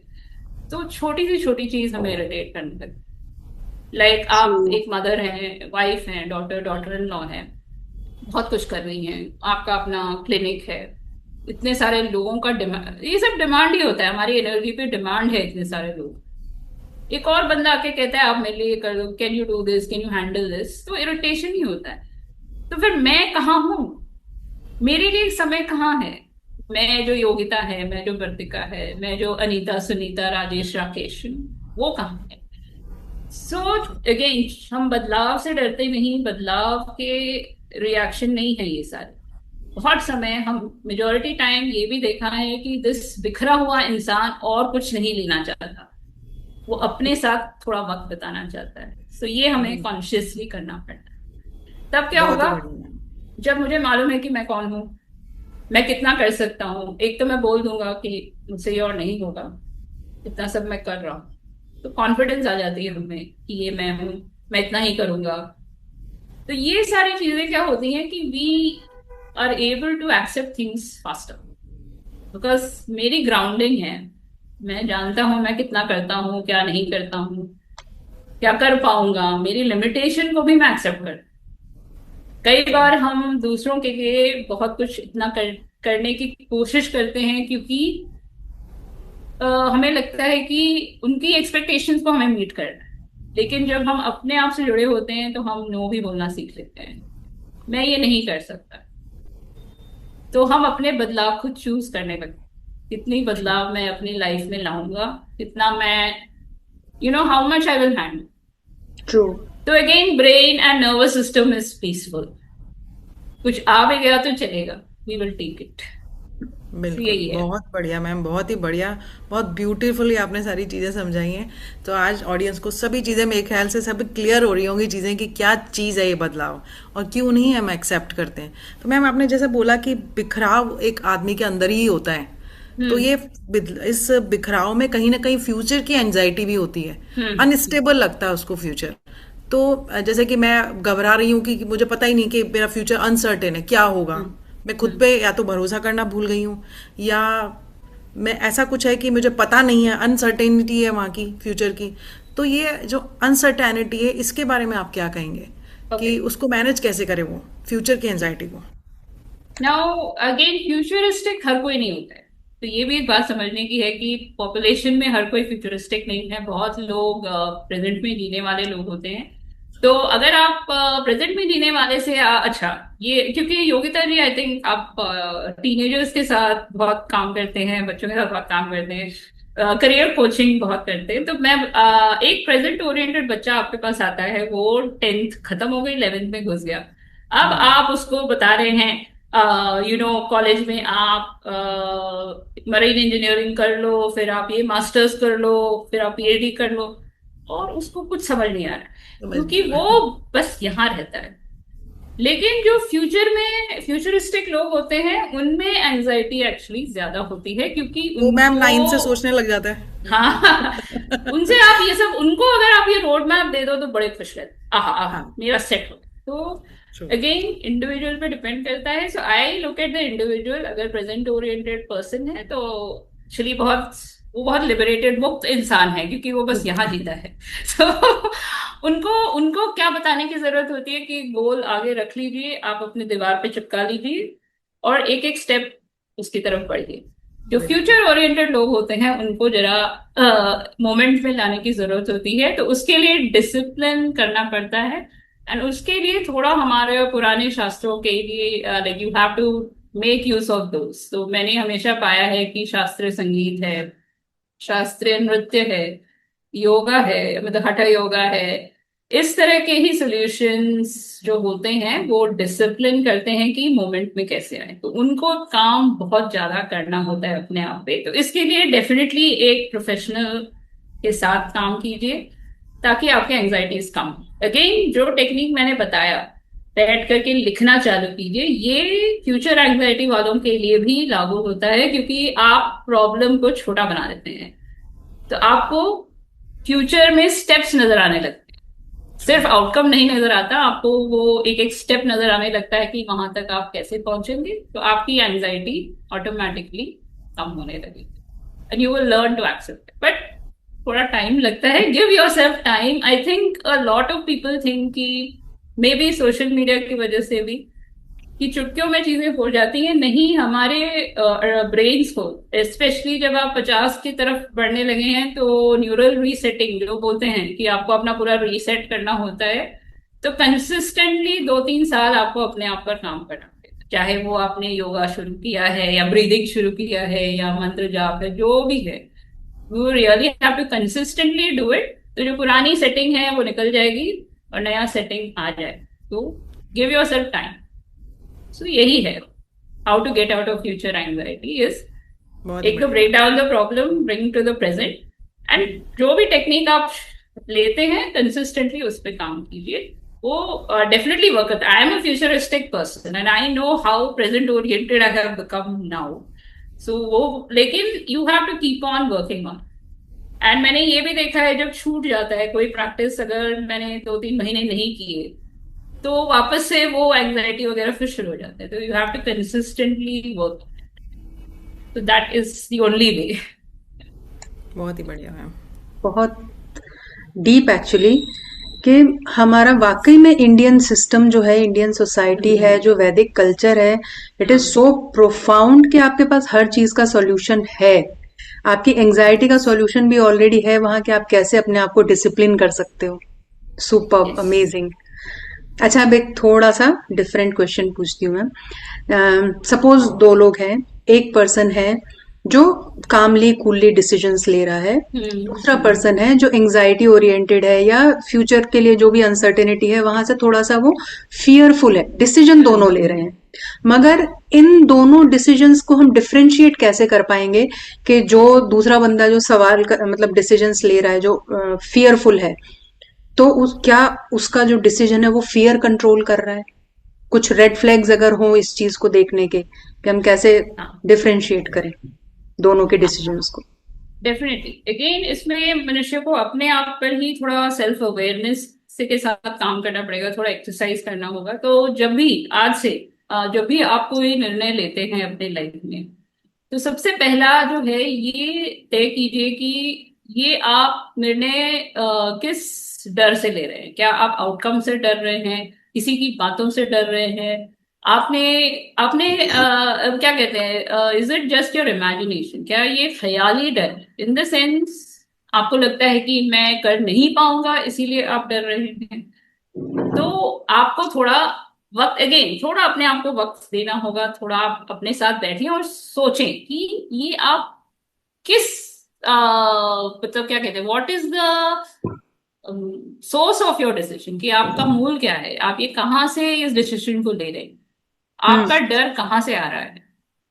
[SPEAKER 3] तो छोटी सी छोटी चीज हमें रिलेट करने लगती है। लाइक
[SPEAKER 1] ट्रू,
[SPEAKER 3] आप एक मदर हैं, वाइफ हैं, डॉटर इन लॉ है, बहुत कुछ कर रही हैं, आपका अपना क्लिनिक है, इतने सारे लोगों का डिमांड, ये सब डिमांड ही होता है, हमारी एनर्जी पे डिमांड है, इतने सारे लोग। एक और बंदा आके कहता है आप मेरे लिए कर दो, can you do this, can you handle this, तो इरिटेशन ही होता है। तो फिर मैं कहाँ हूँ, मेरे लिए समय कहाँ है? मैं जो योगिता है, मैं जो वर्तिका है, मैं जो अनीता, सुनीता, राजेश, राकेश हूँ, वो कहाँ है? सो अगेन, हम बदलाव से डरते नहीं, बदलाव के रिएक्शन नहीं है ये सारे। बहुत समय हम, मेजोरिटी टाइम ये भी देखा है कि दिस बिखरा हुआ इंसान और कुछ नहीं लेना चाहता, वो अपने साथ थोड़ा वक्त बिताना चाहता है। सो ये हमें
[SPEAKER 2] हम्म,
[SPEAKER 3] कॉन्शियसली करना पड़ता है। तब क्या
[SPEAKER 2] बहुत ही
[SPEAKER 3] होगा,
[SPEAKER 2] बढ़िया मैम।
[SPEAKER 3] जब मुझे मालूम है कि मैं कौन हूँ, मैं कितना कर सकता हूँ। एक तो मैं बोल दूंगा कि मुझसे ये और नहीं होगा, इतना सब मैं कर रहा हूँ, तो कॉन्फिडेंस आ जाती है हमें कि ये मैं हूँ, मैं इतना ही करूंगा। तो ये सारी चीजें क्या होती हैं कि we are able to accept things faster, because मेरी ग्राउंडिंग है। मैं जानता हूं मैं कितना करता हूँ, क्या नहीं करता हूँ, क्या कर पाऊंगा, मेरी लिमिटेशन को भी मैं एक्सेप्ट कर। कई बार हम दूसरों के लिए बहुत कुछ इतना करने की कोशिश करते हैं, क्योंकि हमें लगता है कि उनकी एक्सपेक्टेशंस को हमें मीट करना है। लेकिन जब हम अपने आप से जुड़े होते हैं, तो हम नो भी बोलना सीख लेते हैं, मैं ये नहीं कर सकता। तो हम अपने बदलाव खुद चूज करने लगते हैं, कितनी बदलाव मैं अपनी लाइफ में लाऊंगा, कितना मैं, how much I will handle.
[SPEAKER 1] True.
[SPEAKER 3] तो again, brain and nervous system is peaceful, कुछ आ भी गया तो चलेगा, वी विल टेक इट।
[SPEAKER 2] बिल्कुल,
[SPEAKER 3] यही है।
[SPEAKER 2] बहुत बढ़िया मैम, बहुत ही बढ़िया। बहुत ब्यूटीफुली आपने सारी चीज़ें समझाई हैं। तो आज ऑडियंस को सभी चीज़ें मेरे ख्याल से सब क्लियर हो रही होंगी चीज़ें कि क्या चीज़ है ये बदलाव और क्यों नहीं हम एक्सेप्ट करते हैं। तो मैम आपने जैसे बोला कि बिखराव एक आदमी के अंदर ही होता है, तो
[SPEAKER 3] हम्म।
[SPEAKER 2] ये इस बिखराव में कहीं ना कहीं फ्यूचर की एंजाइटी भी होती है,
[SPEAKER 3] हम्म।
[SPEAKER 2] अनस्टेबल लगता है उसको फ्यूचर। तो जैसे कि मैं घबरा रही हूँ कि मुझे पता ही नहीं कि मेरा फ्यूचर अनसर्टेन है, क्या होगा।
[SPEAKER 3] हम्म।
[SPEAKER 2] मैं खुद
[SPEAKER 3] हम्म।
[SPEAKER 2] पे या तो भरोसा करना भूल गई हूँ, या मैं ऐसा कुछ है कि मुझे पता नहीं है, अनसर्टेनिटी है वहाँ की फ्यूचर की। तो ये जो अनसर्टेनिटी है, इसके बारे में आप क्या कहेंगे
[SPEAKER 3] ओके।
[SPEAKER 2] कि उसको मैनेज कैसे करें वो फ्यूचर की एंजाइटी को?
[SPEAKER 3] नाउ अगेन, फ्यूचरिस्टिक हर कोई नहीं होता है। तो ये भी एक बात समझने की है कि पॉपुलेशन में हर कोई फ्यूचरिस्टिक नहीं है, बहुत लोग प्रेजेंट में जीने वाले लोग होते हैं। तो अगर आप प्रेजेंट में जीने वाले से अच्छा, ये क्योंकि योगिता जी, आई थिंक आप टीनेजर्स के साथ बहुत काम करते हैं, बच्चों के साथ बहुत काम करते हैं, करियर कोचिंग बहुत करते हैं। तो मैं एक प्रेजेंट ओरिएंटेड बच्चा आपके पास आता है, वो 10th खत्म हो गई, 11th में घुस गया। अब आप उसको बता रहे हैं कॉलेज में आप मरीन इंजीनियरिंग कर लो, फिर आप ये मास्टर्स कर लो, फिर आप पीएचडी कर लो, और उसको कुछ समझ नहीं आ रहा है
[SPEAKER 2] समझ नहीं
[SPEAKER 3] क्योंकि
[SPEAKER 2] आ रहा
[SPEAKER 3] वो
[SPEAKER 2] है।
[SPEAKER 3] बस यहाँ रहता है। लेकिन जो फ्यूचर में फ्यूचरिस्टिक लोग होते हैं उनमें एंजाइटी एक्चुअली ज्यादा होती है क्योंकि
[SPEAKER 2] वो मैम
[SPEAKER 3] उनको,
[SPEAKER 2] 9 से सोचने लग जाता
[SPEAKER 3] हाँ, उनसे
[SPEAKER 2] है।
[SPEAKER 3] आप ये सब, उनको अगर आप ये रोड मैप दे दो तो बड़े खुश रहते, आहा आहा
[SPEAKER 2] हाँ,
[SPEAKER 3] मेरा सेट हो। तो
[SPEAKER 2] ट्रू।
[SPEAKER 3] अगेन इंडिविजुअल पे डिपेंड करता है। So I look at the individual. अगर प्रेजेंट ओरिएंटेड पर्सन है तो एक्चुअली वो बहुत लिबरेटेड मुक्त इंसान है क्योंकि वो बस यहाँ जीता है। तो उनको उनको क्या बताने की जरूरत होती है कि गोल आगे रख लीजिए, आप अपने दीवार पे चिपका लीजिए और एक एक स्टेप उसकी तरफ बढ़िए। जो
[SPEAKER 2] बिल्कुल।
[SPEAKER 3] फ्यूचर ओरिएंटेड लोग होते हैं उनको जरा मोमेंट में लाने की जरूरत होती है, तो उसके लिए डिसिप्लिन करना पड़ता है। एंड उसके लिए थोड़ा हमारे पुराने शास्त्रों के लिए, like you have to make use of those. तो मैंने हमेशा पाया है कि शास्त्रीय संगीत है, शास्त्रीय नृत्य है, योगा है, मतलब हठ योगा है, इस तरह के ही सॉल्यूशंस जो होते हैं वो डिसिप्लिन करते हैं कि मोमेंट में कैसे आए। तो उनको काम बहुत ज्यादा करना होता है अपने आप पे, तो इसके लिए डेफिनेटली एक प्रोफेशनल के साथ काम कीजिए ताकि आपके एंजाइटीज कम। अगेन जो टेक्निक मैंने बताया, बैठ करके लिखना चालू कीजिए, ये फ्यूचर एंजाइटी वालों के लिए भी लागू होता है क्योंकि आप प्रॉब्लम को छोटा बना देते हैं तो आपको फ्यूचर में स्टेप्स नजर आने लगते हैं।
[SPEAKER 2] ट्रू।
[SPEAKER 3] सिर्फ आउटकम नहीं नजर आता आपको, वो एक एक स्टेप नजर आने लगता है कि वहां तक आप कैसे पहुंचेंगे, तो आपकी एंजाइटी ऑटोमेटिकली कम होने लगेगी and you will learn to accept. But थोड़ा टाइम लगता है, give yourself time. I think a lot of people think कि मे बी सोशल मीडिया की वजह से भी कि चुटकियों में चीजें हो जाती हैं, नहीं, हमारे ब्रेन्स को, स्पेशली जब आप 50 की तरफ बढ़ने लगे हैं तो न्यूरल रीसेटिंग जो बोलते हैं कि आपको अपना पूरा रीसेट करना होता है। तो कंसिस्टेंटली 2-3 साल आपको अपने आप पर काम करना पड़ेगा, चाहे वो आपने योगा शुरू किया है या ब्रीदिंग शुरू किया है या मंत्र जाप है, जो भी है, वो really have to consistently do it. तो जो पुरानी सेटिंग है वो निकल जाएगी और नया सेटिंग आ जाए। तो give yourself time. So यही है, how to get out of future anxiety is
[SPEAKER 2] बहुत ही
[SPEAKER 3] एक तो
[SPEAKER 2] बढ़िया।
[SPEAKER 3] Break down the problem, bring to the present, and जो भी टेक्निक आप लेते हैं कंसिस्टेंटली उस पर काम कीजिए। वो डेफिनेटली वर्क करता है। I am a futuristic person and I know how present oriented I have become now. So वो, लेकिन you have to keep on working on. And मैंने ये भी देखा है जब छूट जाता है कोई प्रैक्टिस, अगर मैंने 2-3 महीने नहीं किए तो वापस से वो एंजाइटी वगैरह फिर शुरू हो जाते हैं। तो you have to consistently work. तो that is the only way.
[SPEAKER 2] बहुत ही बढ़िया मैम।
[SPEAKER 1] बहुत डीप एक्चुअली, कि हमारा वाकई में इंडियन सिस्टम जो है, इंडियन सोसाइटी है, जो वैदिक कल्चर है, इट इज
[SPEAKER 3] हाँ,
[SPEAKER 1] सो प्रोफाउंड कि आपके पास हर चीज का सॉल्यूशन है। आपकी एंजाइटी का सॉल्यूशन भी ऑलरेडी है वहां, कि आप कैसे अपने आप को डिसिप्लिन कर सकते हो। Super
[SPEAKER 3] yes,
[SPEAKER 1] amazing. अच्छा, अब एक थोड़ा सा डिफरेंट क्वेश्चन पूछती हूँ मैं। सपोज दो लोग हैं, एक पर्सन है जो कामली कूलली डिसीजंस ले रहा है, दूसरा
[SPEAKER 3] हम्म,
[SPEAKER 1] पर्सन है जो एंजाइटी ओरिएंटेड है, या फ्यूचर के लिए जो भी अनसर्टेनिटी है वहां से थोड़ा सा वो फियरफुल है। डिसीजन दोनों ले रहे हैं, मगर इन दोनों डिसीजंस को हम डिफरेंशिएट कैसे कर पाएंगे कि जो दूसरा बंदा जो सवाल मतलब डिसीजंस ले रहा है, जो फियरफुल है, तो क्या उसका जो डिसीजन है वो फियर कंट्रोल कर रहा है? कुछ रेड फ्लैग्स अगर हो इस चीज को देखने के, कि हम कैसे
[SPEAKER 3] हाँ
[SPEAKER 1] डिफरेंशिएट करें दोनों के
[SPEAKER 3] हाँ,
[SPEAKER 1] डिसीजंस को।
[SPEAKER 3] डेफिनेटली। अगेन इसमें मनुष्य को अपने आप पर ही थोड़ा सेल्फ अवेयरनेस से के साथ काम करना पड़ेगा, थोड़ा एक्सरसाइज करना होगा। तो जब भी आज से जब भी आप कोई निर्णय लेते हैं अपने लाइफ में, तो सबसे पहला जो है ये तय कीजिए कि ये आप निर्णय किस डर से ले रहे हैं। क्या आप आउटकम से डर रहे हैं, किसी की बातों से डर रहे हैं, आपने आपने क्या कहते हैं, is it just your imagination, क्या ये ख्याली डर इन द सेंस आपको लगता है कि मैं कर नहीं पाऊंगा इसीलिए आप डर रहे हैं। तो आपको थोड़ा वक्त, अगेन थोड़ा अपने आप को वक्त देना होगा, थोड़ा आप अपने साथ बैठिए और सोचें कि ये आप किस मतलब क्या कहते हैं, what is the source of your decision, कि आपका मूल क्या है, आप ये कहाँ से इस डिसीजन को ले रहे हैं। आपका डर कहाँ से आ रहा है,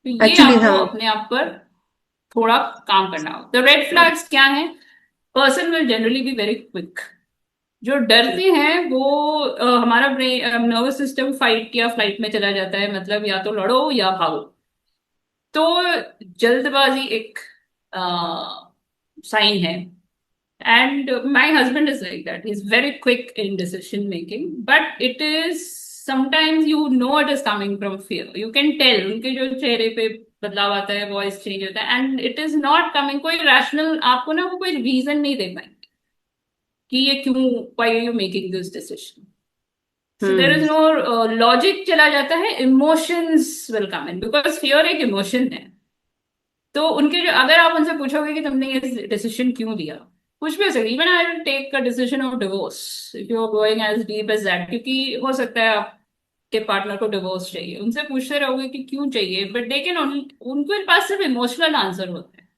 [SPEAKER 3] तो ये
[SPEAKER 1] एक्चुअली
[SPEAKER 3] आपको
[SPEAKER 1] हाँ।
[SPEAKER 3] अपने आप पर थोड़ा काम करना हो। तो रेड फ्लैग्स क्या है? Person will generally be very quick. जो डरते हैं वो हमारा ब्रेन नर्वस सिस्टम फाइट या फ्लाइट में चला जाता है, मतलब या तो लड़ो या भागो। तो जल्दबाजी एक साइन है। And my husband is like that. He's very quick in decision making, but it is sometimes you know it is coming from fear. You can tell उनके जो चेहरे पे बदलाव आता है, वॉइस चेंज होता है, and it is not coming कोई रैशनल, आपको ना वो कोई रीजन नहीं दे पाएंगे कि ये क्यों, why are you making this decision. So there is
[SPEAKER 1] hmm.
[SPEAKER 3] no logic चला जाता है, emotions will come in, because fear एक इमोशन है। तो उनके जो, अगर आप उनसे पूछोगे कि तुमने ये डिसीजन क्यों लिया, कुछ भी हो सकता है, even I will take a decision of divorce if you are going as deep as that, क्योंकि हो सकता है आपके पार्टनर को डिवोर्स चाहिए, उनसे पूछते रहोगे कि क्यों चाहिए, बट दे कैन, उनके पास सिर्फ इमोशनल आंसर होते हैं,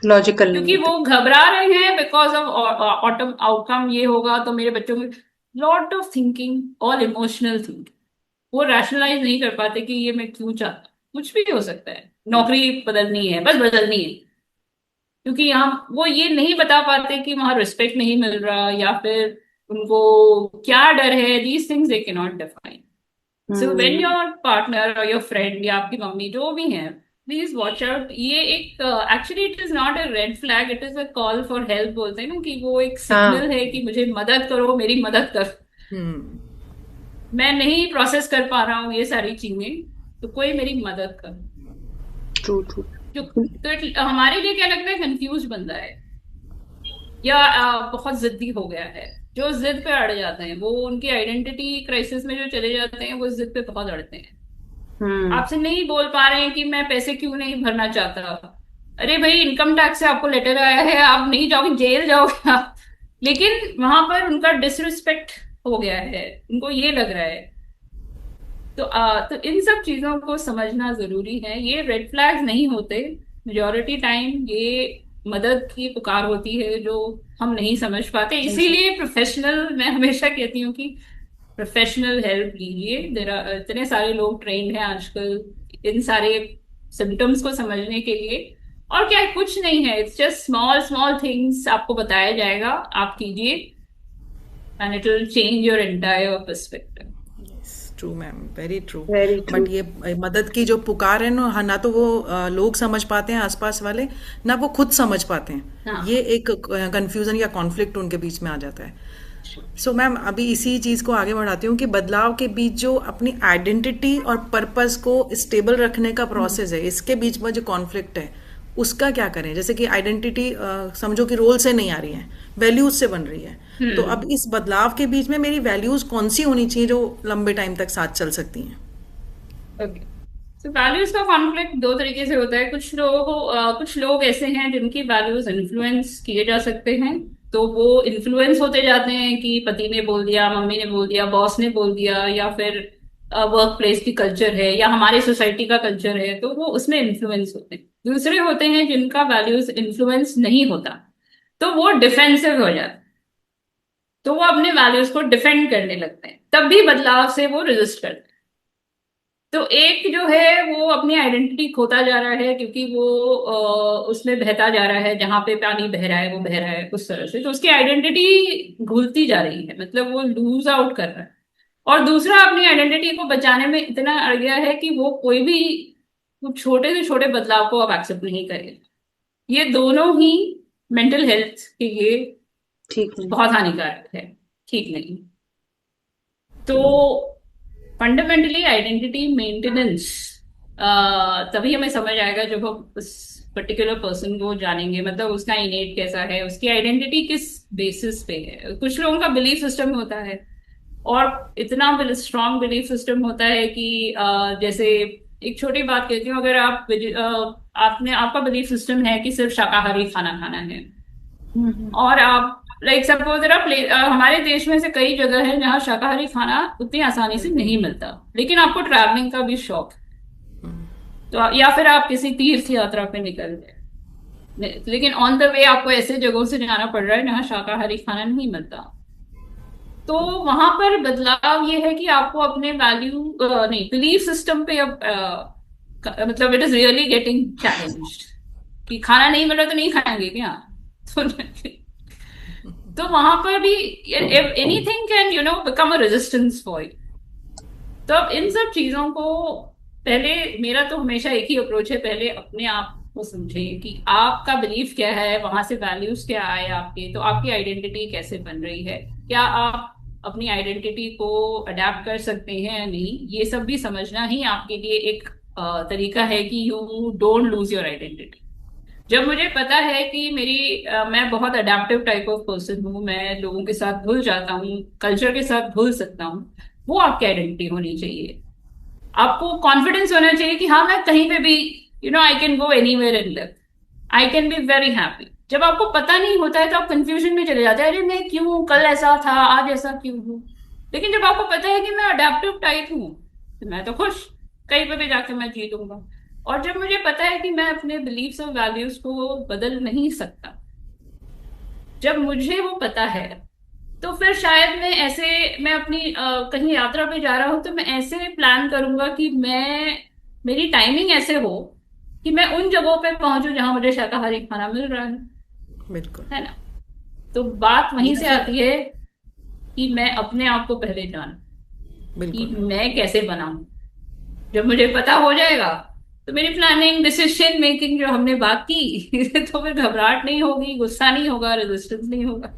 [SPEAKER 1] लॉजिकल नहीं
[SPEAKER 3] क्योंकि
[SPEAKER 1] होते।
[SPEAKER 3] वो घबरा रहे हैं बिकॉज ऑफ ऑटम आउटकम ये होगा तो मेरे बच्चों को, lot of thinking, all emotional thinking. वो रैशनलाइज नहीं कर पाते कि ये मैं क्यों चाहता हूँ। कुछ भी हो सकता है, नौकरी बदलनी है, बस बदलनी है, क्योंकि यहाँ वो ये नहीं बता पाते कि वहां रिस्पेक्ट नहीं मिल रहा, या फिर उनको क्या डर है, these things they can not define. So when
[SPEAKER 1] hmm.
[SPEAKER 3] Your partner और योर फ्रेंड या आपकी मम्मी जो भी है, प्लीज वॉच आउट। ये एक actually it is not a red flag, it is a call for help, बोलते हैं ना, कि वो एक
[SPEAKER 1] हाँ।
[SPEAKER 3] सिग्नल है कि मुझे मदद करो, मेरी मदद करो,
[SPEAKER 2] हम्म।
[SPEAKER 3] मैं नहीं प्रोसेस कर पा रहा हूँ ये सारी चीजें, तो कोई मेरी मदद करो।
[SPEAKER 1] True true.
[SPEAKER 3] जो तो हमारे लिए क्या लगता है, कंफ्यूज बंदा है या बहुत जिद्दी हो गया है। जो जिद पे अड़ जाते हैं वो उनकी आइडेंटिटी क्राइसिस में जो चले जाते हैं, वो जिद पे बहुत अड़ते हैं।
[SPEAKER 1] हम्म।
[SPEAKER 3] आपसे नहीं बोल पा रहे हैं कि मैं पैसे क्यों नहीं भरना चाहता। अरे भाई, इनकम टैक्स से आपको लेटर आया है, आप नहीं जाओगे, जेल जाओगे आप। लेकिन वहां पर उनका डिसरिस्पेक्ट हो गया है, उनको ये लग रहा है। तो इन सब चीजों को समझना जरूरी है। ये रेड फ्लैग्स नहीं होते, मेजोरिटी टाइम ये मदद की पुकार होती है जो हम नहीं समझ पाते। इसीलिए प्रोफेशनल, मैं हमेशा कहती हूँ कि प्रोफेशनल हेल्प लीजिए। देर इतने सारे लोग ट्रेंड हैं आजकल इन सारे सिम्टम्स को समझने के लिए। और क्या है, कुछ नहीं है, it's just small small things आपको बताया जाएगा, आप कीजिए, and it will change your entire perspective.
[SPEAKER 2] True ma'am, very true.
[SPEAKER 1] Very true.
[SPEAKER 2] But ये मदद की जो पुकार है ना, हाँ, ना तो वो लोग समझ पाते हैं आसपास वाले, ना वो खुद समझ पाते हैं।
[SPEAKER 3] हाँ।
[SPEAKER 2] ये एक कंफ्यूजन या कॉन्फ्लिक्ट उनके बीच में आ जाता है। सो मैम, अभी इसी चीज को आगे बढ़ाती हूँ कि बदलाव के बीच जो अपनी आइडेंटिटी और पर्पस को स्टेबल रखने का प्रोसेस है, इसके बीच में जो कॉन्फ्लिक्ट है उसका क्या करें। जैसे कि आइडेंटिटी समझो कि रोल से नहीं आ रही है, वैल्यूज से बन रही है, तो अब इस बदलाव के बीच में मेरी वैल्यूज कौन सी होनी चाहिए जो लंबे टाइम तक साथ चल सकती हैं।
[SPEAKER 3] ओके, तो वैल्यूज का कॉन्फ्लिक्ट दो तरीके से होता है। कुछ लोगों को कुछ लोग ऐसे हैं जिनकी वैल्यूज इन्फ्लुएंस किए जा सकते हैं, तो वो इन्फ्लुएंस होते जाते हैं कि पति ने बोल दिया, मम्मी ने बोल दिया, बॉस ने बोल दिया, या फिर वर्क प्लेस की कल्चर है या हमारे सोसाइटी का कल्चर है, तो वो उसमें इन्फ्लुएंस होते हैं। दूसरे होते हैं जिनका वैल्यूज इन्फ्लुएंस नहीं होता, तो वो डिफेंसिव हो जाते हैं, तो वो अपने वैल्यूज को डिफेंड करने लगते हैं, तब भी बदलाव से वो रेजिस्ट करते हैं। तो एक जो है वो अपनी आइडेंटिटी खोता जा रहा है, क्योंकि वो उसमें बहता जा रहा है, जहां पे पानी बह रहा है वो बह रहा है उस तरह से, तो उसकी आइडेंटिटी घुलती जा रही है, मतलब वो लूज आउट कर रहा है। और दूसरा अपनी आइडेंटिटी को बचाने में इतना अड़ गया है कि वो कोई भी छोटे से छोटे बदलाव को अब एक्सेप्ट नहीं करेगा। ये दोनों ही मेंटल हेल्थ के लिए
[SPEAKER 1] ठीक है।
[SPEAKER 3] बहुत हानिकारक है, ठीक नहीं। तो फंडामेंटली आइडेंटिटी मेंटेनेंस तभी हमें समझ आएगा जब हम उस पर्टिकुलर पर्सन को जानेंगे, मतलब उसका इनेट कैसा है, उसकी आइडेंटिटी किस बेसिस पे है। कुछ लोगों का बिलीफ सिस्टम होता है, और इतना स्ट्रांग बिलीफ सिस्टम होता है कि जैसे एक छोटी बात कहती हूँ, अगर आपने, आपका बिलीफ सिस्टम है कि सिर्फ शाकाहारी खाना खाना है, और आप लाइक सपोज हमारे देश में से कई जगह है जहाँ शाकाहारी खाना उतनी आसानी से नहीं मिलता, लेकिन आपको ट्रैवलिंग का भी शौक है, तो या फिर आप किसी तीर्थ यात्रा पे निकल गए, लेकिन ऑन द वे आपको ऐसे जगहों से जाना पड़ रहा है जहाँ शाकाहारी खाना नहीं मिलता। तो वहां पर बदलाव ये है कि आपको अपने वैल्यू नहीं, बिलीफ सिस्टम पे अब मतलब it is really getting challenged कि खाना नहीं मिला तो नहीं खाएंगे क्या? तो तो वहां पर भी anything can become a resistance for. तो अब इन सब चीजों को, पहले मेरा तो हमेशा एक ही अप्रोच है, पहले अपने आप को समझें कि आपका बिलीफ क्या है, वहां से वैल्यूज क्या आए आपके, तो आपकी आइडेंटिटी कैसे बन रही है, क्या आप अपनी आइडेंटिटी को अडेप्ट कर सकते हैं या नहीं, ये सब भी समझना ही आपके लिए एक तरीका है कि you don't lose your identity. जब मुझे पता है कि मैं बहुत अडेप्टिव टाइप ऑफ पर्सन हूँ, मैं लोगों के साथ घुल जाता हूँ, कल्चर के साथ घुल सकता हूँ, वो आपकी आइडेंटिटी होनी चाहिए। आपको कॉन्फिडेंस होना चाहिए कि हाँ, मैं कहीं पे भी I can go anywhere in live, I can be very happy. जब आपको पता नहीं होता है तो आप कंफ्यूजन में चले जाते हैं, अरे मैं क्यों, कल ऐसा था आज ऐसा क्यों हूँ। लेकिन जब आपको पता है कि मैं अडेप्टिव टाइप हूँ, तो मैं तो खुश, कहीं पे भी जाके मैं जी लूंगा। और जब मुझे पता है कि मैं अपने बिलीफ्स और वैल्यूज को बदल नहीं सकता, जब मुझे वो पता है, तो फिर शायद मैं अपनी कहीं यात्रा पे जा रहा हूं तो मैं ऐसे प्लान करूंगा कि मेरी टाइमिंग ऐसे हो कि मैं उन जगहों पे पहुंचूं जहां मुझे शाकाहारी खाना मिल रहा
[SPEAKER 2] बिल्कुल।
[SPEAKER 3] है ना। तो बात वहीं
[SPEAKER 2] या
[SPEAKER 3] से
[SPEAKER 2] फिर
[SPEAKER 3] आती है कि मैं अपने आप को पहले जानूं कि
[SPEAKER 2] बिल्कुल।
[SPEAKER 3] मैं कैसे बनाऊं। जब मुझे पता हो जाएगा, तो मेरी प्लानिंग, डिसीजन मेकिंग जो हमने बात की तो फिर घबराहट नहीं होगी, गुस्सा नहीं होगा, रेजिस्टेंस नहीं होगा।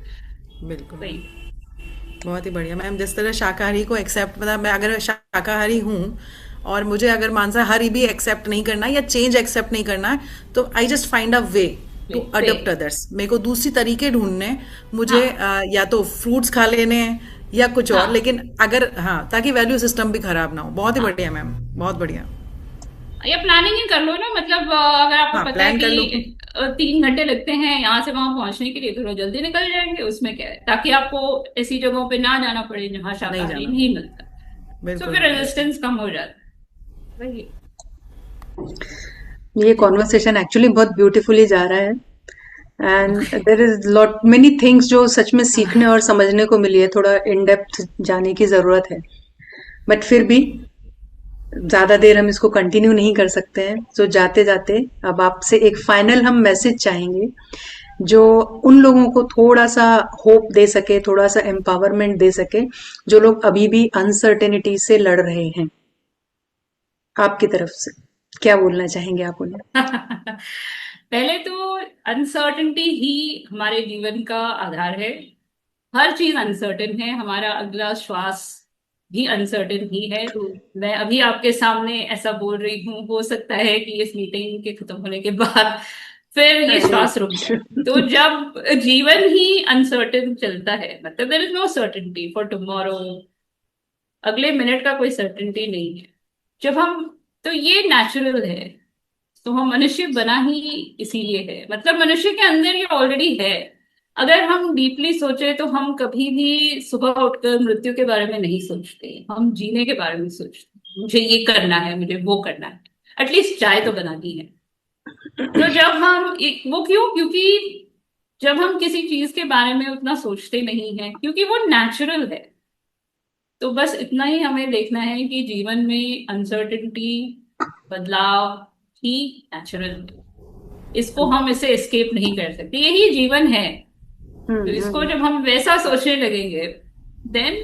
[SPEAKER 2] बिल्कुल
[SPEAKER 3] वही।
[SPEAKER 2] मैम। बहुत ही बढ़िया मैम। जिस तरह शाकाहारी को एक्सेप्ट, मतलब मैं अगर शाकाहारी हूँ और मुझे अगर मांसाहारी भी एक्सेप्ट नहीं करना या चेंज एक्सेप्ट नहीं करना है, तो I just find a way two
[SPEAKER 3] way.
[SPEAKER 2] Adopt others. मेरे को दूसरी तरीके ढूंढने हैं। मुझे
[SPEAKER 3] हाँ।
[SPEAKER 2] या तो फ्रूट्स खा लेने हैं या कुछ और,
[SPEAKER 3] हाँ।
[SPEAKER 2] लेकिन अगर हाँ, ताकि वैल्यू सिस्टम भी खराब ना हो। बहुत ही
[SPEAKER 3] हाँ,
[SPEAKER 2] बढ़िया मैम, बहुत बढ़िया।
[SPEAKER 3] या प्लानिंग ही कर लो ना, मतलब अगर आपको
[SPEAKER 2] हाँ,
[SPEAKER 3] पता है
[SPEAKER 2] प्लान कर लो।
[SPEAKER 3] कि 3 घंटे लगते हैं यहाँ से वहां पहुंचने के लिए, तो थोड़ा जल्दी निकल जाएंगे, उसमें क्या है, ताकि आपको ऐसी जगहों पे ना जाना पड़े जहाँ
[SPEAKER 2] नहीं
[SPEAKER 3] शाकाहारी
[SPEAKER 2] जाना।
[SPEAKER 3] नहीं मिलता। तो
[SPEAKER 2] बिल्कुल
[SPEAKER 3] फिर
[SPEAKER 2] मैम, बिल्कुल।
[SPEAKER 3] रेजिस्टेंस कम हो जाता है। वही।
[SPEAKER 1] ये कॉन्वर्सेशन एक्चुअली बहुत ब्यूटीफुली जा रहा है and there is lot many things जो सच में सीखने और समझने को मिली है, थोड़ा इन डेप्थ जाने की जरूरत है। बट फिर भी ज्यादा देर हम इसको कंटिन्यू नहीं कर सकते हैं, तो जाते जाते अब आपसे एक फाइनल हम मैसेज चाहेंगे जो उन लोगों को थोड़ा सा होप दे सके, थोड़ा सा एम्पावरमेंट दे सके, जो लोग अभी भी अनसर्टेनिटी से लड़ रहे हैं। आपकी तरफ से क्या बोलना चाहेंगे आप उन्हें?
[SPEAKER 3] पहले तो अनसर्टेनिटी ही हमारे जीवन का आधार है। हर चीज अनसर्टेन है, हमारा अगला श्वास भी अनसर्टेन ही है। मैं अभी आपके सामने ऐसा बोल रही हूँ, हो सकता है कि इस मीटिंग के खत्म होने के बाद फिर ये
[SPEAKER 1] अरे
[SPEAKER 3] श्वास रुक जाए। तो जब जीवन ही अनसर्टेन चलता है, मतलब there is no certainty for tomorrow, अगले मिनट का कोई सर्टेनिटी नहीं है। जब हम, तो ये नेचुरल है। तो हम मनुष्य बना ही इसीलिए है, मतलब मनुष्य के अंदर ये ऑलरेडी है। अगर हम डीपली सोचे तो हम कभी भी सुबह उठकर मृत्यु के बारे में नहीं सोचते, हम जीने के बारे में सोचते हैं। मुझे ये करना है, मुझे वो करना है, एटलीस्ट चाय तो बनानी है। तो जब वो क्यों, क्योंकि जब हम किसी चीज के बारे में उतना सोचते नहीं है, क्योंकि वो नेचुरल है। तो बस इतना ही हमें देखना है कि जीवन में अनसर्टेनिटी, बदलाव ही नेचुरल है। इसको हम इसे एस्केप नहीं कर सकते, यही जीवन है। तो इसको
[SPEAKER 1] हम्म।
[SPEAKER 3] जब हम वैसा सोचने लगेंगे, then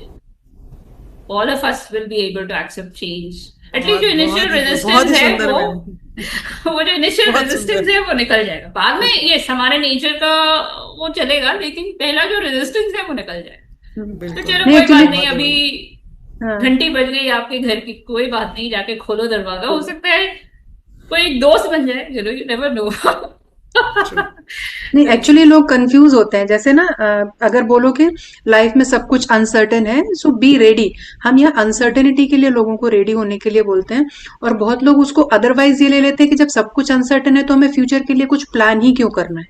[SPEAKER 3] all of us will be able to accept change. At least
[SPEAKER 2] बहुत
[SPEAKER 3] जो इनिशियल
[SPEAKER 2] बहुत ही बहुत
[SPEAKER 3] रेजिस्टेंस
[SPEAKER 2] ही
[SPEAKER 3] है
[SPEAKER 2] सुंदर
[SPEAKER 3] वो
[SPEAKER 2] मैम।
[SPEAKER 3] वो जो इनिशियल
[SPEAKER 2] बहुत
[SPEAKER 3] रेजिस्टेंस
[SPEAKER 2] सुंदर।
[SPEAKER 3] है वो निकल जाएगा। बाद में ये हमारे नेचर का वो चलेगा, लेकिन पहला जो रेजिस्टेंस है वो निकल जाएगा। तो
[SPEAKER 2] बिल्कुल।
[SPEAKER 3] चलो
[SPEAKER 1] नहीं
[SPEAKER 3] कोई
[SPEAKER 1] एक्चुअली,
[SPEAKER 3] बात नहीं,
[SPEAKER 2] बहुत ही
[SPEAKER 3] अभी
[SPEAKER 2] बढ़िया।
[SPEAKER 1] हाँ।
[SPEAKER 3] घंटी बज गई आपके घर की, कोई बात नहीं, जाके खोलो दरवाजा, हो सकता है कोई दोस्त बन जाए, चलो यू नेवर नो।
[SPEAKER 2] ट्रू।
[SPEAKER 1] नहीं एक्चुअली लोग कंफ्यूज होते हैं, जैसे ना अगर बोलो कि लाइफ में सब कुछ अनसर्टेन है, सो बी रेडी। हम यहाँ अनसर्टेनिटी के लिए लोगों को रेडी होने के लिए बोलते हैं, और बहुत लोग उसको अदरवाइज ये ले लेते हैं कि जब सब कुछ अनसर्टेन है तो हमें फ्यूचर के लिए कुछ प्लान ही क्यों करना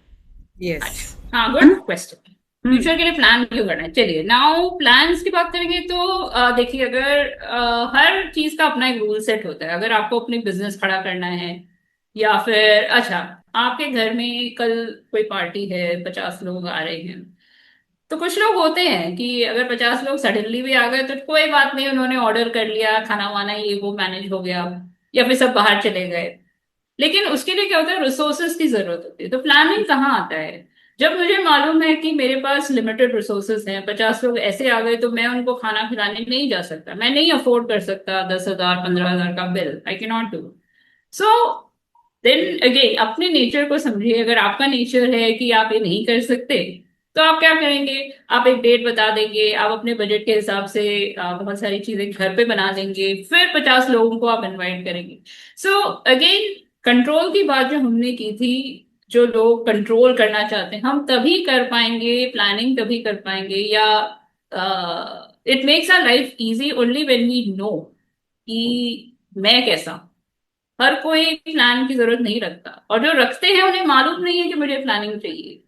[SPEAKER 2] यस।
[SPEAKER 3] अच्छा, हाँ,
[SPEAKER 1] है
[SPEAKER 3] गुड
[SPEAKER 1] ना?
[SPEAKER 3] क्वेश्चन।
[SPEAKER 1] हम्म।
[SPEAKER 3] फ्यूचर के लिए प्लान क्यों करना है? चलिए नाउ प्लान्स की बात करेंगे तो देखिए, अगर हर चीज का अपना एक रूल सेट होता है। अगर आपको अपनी बिजनेस खड़ा करना है, या फिर अच्छा, आपके घर में कल कोई पार्टी है, 50 लोग आ रहे हैं, तो कुछ लोग होते हैं कि अगर 50 लोग सडनली भी आ गए तो कोई बात नहीं, उन्होंने ऑर्डर कर लिया, खाना वाना ये वो मैनेज हो गया, या फिर सब बाहर चले गए। लेकिन उसके लिए क्या होता है, रिसोर्सेज की जरूरत होती है। तो प्लानिंग कहाँ आता है, जब मुझे मालूम है कि मेरे पास लिमिटेड रिसोर्सेज हैं, 50 लोग ऐसे आ गए तो मैं उनको खाना खिलाने नहीं जा सकता, मैं नहीं अफोर्ड कर सकता 10,000 15,000 का bill, I can not do. So then again अपने नेचर को समझिए। अगर आपका नेचर है कि आप ये नहीं कर सकते, तो आप क्या करेंगे, आप एक डेट बता देंगे, आप अपने बजट के हिसाब से बहुत सारी चीजें घर पे बना देंगे, फिर 50 लोगों को आप इनवाइट करेंगे। सो अगेन कंट्रोल की बात जो हमने की थी, जो लोग कंट्रोल करना चाहते हैं, हम तभी कर पाएंगे, प्लानिंग तभी कर पाएंगे, या it makes our life easy only when we know कि मैं कैसा हूं। हर कोई प्लान की जरूरत नहीं रखता, और जो रखते हैं उन्हें मालूम नहीं है कि मुझे प्लानिंग चाहिए।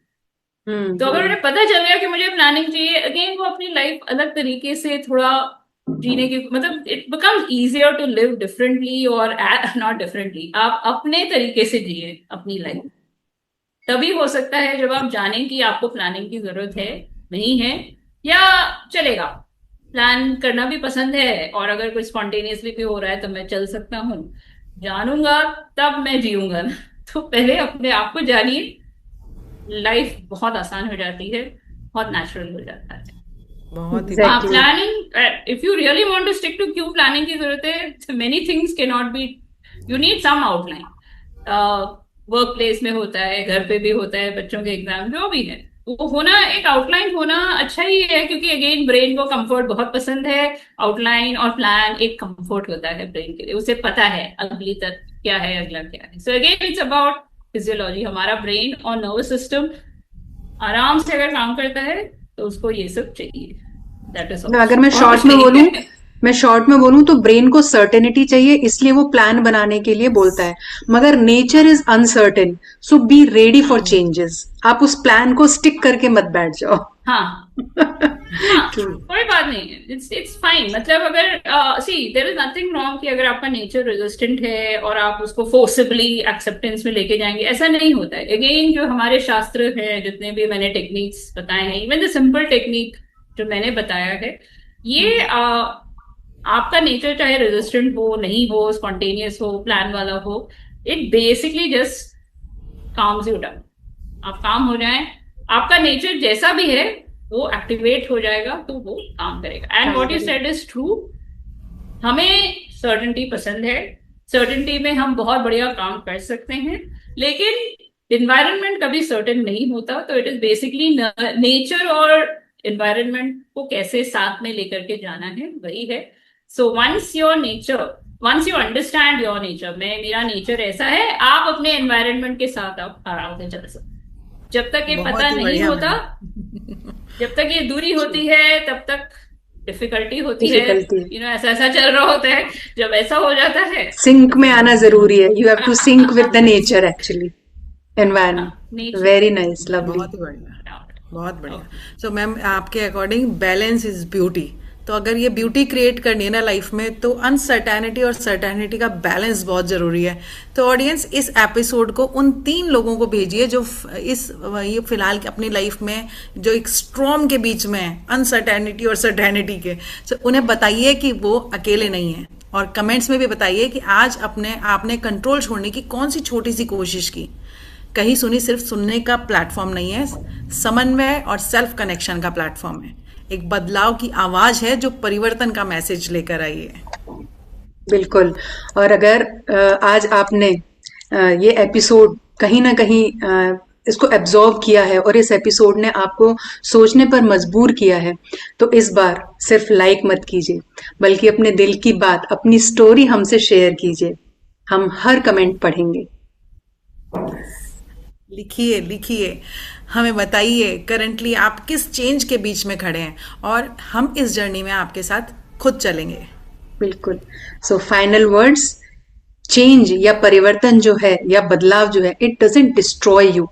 [SPEAKER 3] तो अगर
[SPEAKER 1] हम्म।
[SPEAKER 3] उन्हें पता चल गया कि मुझे प्लानिंग चाहिए, अगेन वो अपनी लाइफ अलग तरीके से थोड़ा जीने की, मतलब it becomes easier to live differently, और नॉट डिफरेंटली, आप अपने तरीके से जिए अपनी लाइफ। तभी हो सकता है जब आप जानें कि आपको प्लानिंग की जरूरत है, नहीं है, या चलेगा, प्लान करना भी पसंद है, और अगर कुछ स्पॉन्टेनियसली भी हो रहा है तो मैं चल सकता हूँ, जानूंगा तब मैं जीऊंगा ना। तो पहले अपने आप को जानिए, लाइफ बहुत आसान हो जाती है, बहुत नेचुरल हो जाता है।
[SPEAKER 2] बहुत ही
[SPEAKER 3] हाँ,
[SPEAKER 1] exactly.
[SPEAKER 3] Planning, if you really want to stick to, क्यों प्लानिंग की जरूरत है, मेनी थिंग्स के not be, you need some outline. Work place में होता है, घर पे भी होता है, बच्चों के एग्जाम जो भी है, वो होना, एक आउटलाइन होना अच्छा ही है, क्योंकि अगेन ब्रेन को कंफर्ट बहुत पसंद है। आउटलाइन और प्लान एक कंफर्ट होता है ब्रेन के लिए, उसे पता है अगली तक क्या है, अगला क्या है। So again it's about physiology. हमारा ब्रेन और नर्वस सिस्टम आराम से अगर काम करता है तो उसको ये सब चाहिए, दैट इज ऑल,
[SPEAKER 1] अगर मैं
[SPEAKER 3] और
[SPEAKER 1] शॉर्ट
[SPEAKER 3] कुछ
[SPEAKER 1] में
[SPEAKER 3] नहीं
[SPEAKER 1] बोलूं,
[SPEAKER 3] है।
[SPEAKER 1] मैं शॉर्ट में बोलूं तो ब्रेन को सर्टेनिटी चाहिए, इसलिए वो प्लान बनाने के लिए बोलता है। मगर nature is uncertain, so be ready for
[SPEAKER 3] हाँ
[SPEAKER 1] चेंजेस। आप उस प्लान को स्टिक करके मत बैठ जाओ।
[SPEAKER 3] हाँ हाँ,
[SPEAKER 1] True.
[SPEAKER 3] कोई बात नहीं है, इट्स फाइन। मतलब अगर सी देयर इज नथिंग रॉन्ग कि अगर आपका नेचर रेजिस्टेंट है और आप उसको फोर्सिबली एक्सेप्टेंस में लेके जाएंगे, ऐसा नहीं होता है। अगेन जो हमारे शास्त्र हैं, जितने भी मैंने टेक्निक्स बताए हैं, इवन द सिंपल टेक्निक जो मैंने बताया है, ये आपका नेचर चाहे रेजिस्टेंट हो, नहीं हो, स्पॉन्टेनियस हो, प्लान वाला हो, it basically just calms you down. आप काम हो जाए, आपका नेचर जैसा भी है वो एक्टिवेट हो जाएगा, तो वो काम करेगा। एंड
[SPEAKER 1] काम
[SPEAKER 3] व्हाट यू
[SPEAKER 1] करें।
[SPEAKER 3] Said is true. हमें सर्टेनिटी पसंद है, सर्टेनिटी में हम बहुत बढ़िया काम कर सकते हैं, लेकिन इन्वायरमेंट कभी सर्टेन नहीं होता। तो इट इज बेसिकली नेचर और इन्वायरमेंट को कैसे साथ में लेकर के जाना है, वही है। So once you understand your nature, मैं, मेरा नेचर ऐसा है, आप अपने एनवायरनमेंट के साथ आप आराम से चल सकते। जब तक ये पता
[SPEAKER 2] बहुत ही
[SPEAKER 3] नहीं
[SPEAKER 2] बढ़िया
[SPEAKER 3] होता,
[SPEAKER 2] मैम।
[SPEAKER 3] जब तक ये दूरी होती है, तब तक डिफिकल्टी होती है।
[SPEAKER 1] डिफिकल्टी।
[SPEAKER 3] ऐसा ऐसा चल रहा होता है, जब ऐसा हो जाता है
[SPEAKER 1] सिंक
[SPEAKER 3] तो
[SPEAKER 1] में
[SPEAKER 3] फिर
[SPEAKER 1] आना
[SPEAKER 3] हम
[SPEAKER 1] जरूरी है, you have to sync with the nature actually,
[SPEAKER 3] हाँ,
[SPEAKER 1] environment.
[SPEAKER 3] Nature.
[SPEAKER 1] Very nice, lovely.
[SPEAKER 2] बहुत ही बढ़िया, बहुत बढ़िया। सो मैम, आपके अकॉर्डिंग बैलेंस इज ब्यूटी। तो अगर ये ब्यूटी क्रिएट करनी है ना लाइफ में, तो अनसर्टेनिटी और सर्टेनिटी का बैलेंस बहुत जरूरी है। तो ऑडियंस, इस एपिसोड को उन 3 लोगों को भेजिए जो ये फिलहाल अपनी लाइफ में जो एक स्ट्रॉम के बीच में है, अनसर्टेनिटी और सर्टेनिटी के। तो उन्हें बताइए कि वो अकेले नहीं है, और कमेंट्स में भी बताइए कि आज आपने कंट्रोल छोड़ने की कौन सी छोटी सी कोशिश की। कहीं सुनी सिर्फ सुनने का प्लेटफॉर्म नहीं है, समन्वय और सेल्फ कनेक्शन का प्लेटफॉर्म है। एक बदलाव की आवाज है जो परिवर्तन का मैसेज लेकर आई है।
[SPEAKER 1] बिल्कुल। और अगर आज आपने ये एपिसोड कहीं ना कहीं इसको एब्जॉर्व किया है और इस एपिसोड ने आपको सोचने पर मजबूर किया है, तो इस बार सिर्फ लाइक मत कीजिए, बल्कि अपने दिल की बात, अपनी स्टोरी हमसे शेयर कीजिए। हम हर कमेंट पढ़ेंगे।
[SPEAKER 2] लिखिए लिखिए, हमें बताइए करंटली आप किस चेंज के बीच में खड़े हैं, और हम इस जर्नी में आपके साथ खुद चलेंगे।
[SPEAKER 1] बिल्कुल। सो फाइनल वर्ड्स, चेंज या परिवर्तन जो है या बदलाव जो है, it doesn't destroy you,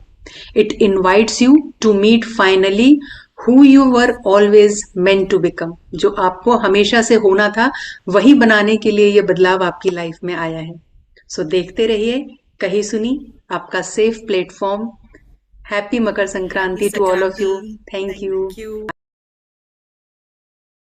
[SPEAKER 1] it invites you to meet finally who you were always meant to become. जो आपको हमेशा से होना था, वही बनाने के लिए ये बदलाव आपकी लाइफ में आया है। सो देखते रहिए कहीं सुनी, आपका safe platform. Happy Makar
[SPEAKER 2] happy
[SPEAKER 1] Sankranti to all of
[SPEAKER 2] Sankranti.
[SPEAKER 1] You. Thank you.
[SPEAKER 2] Thank you.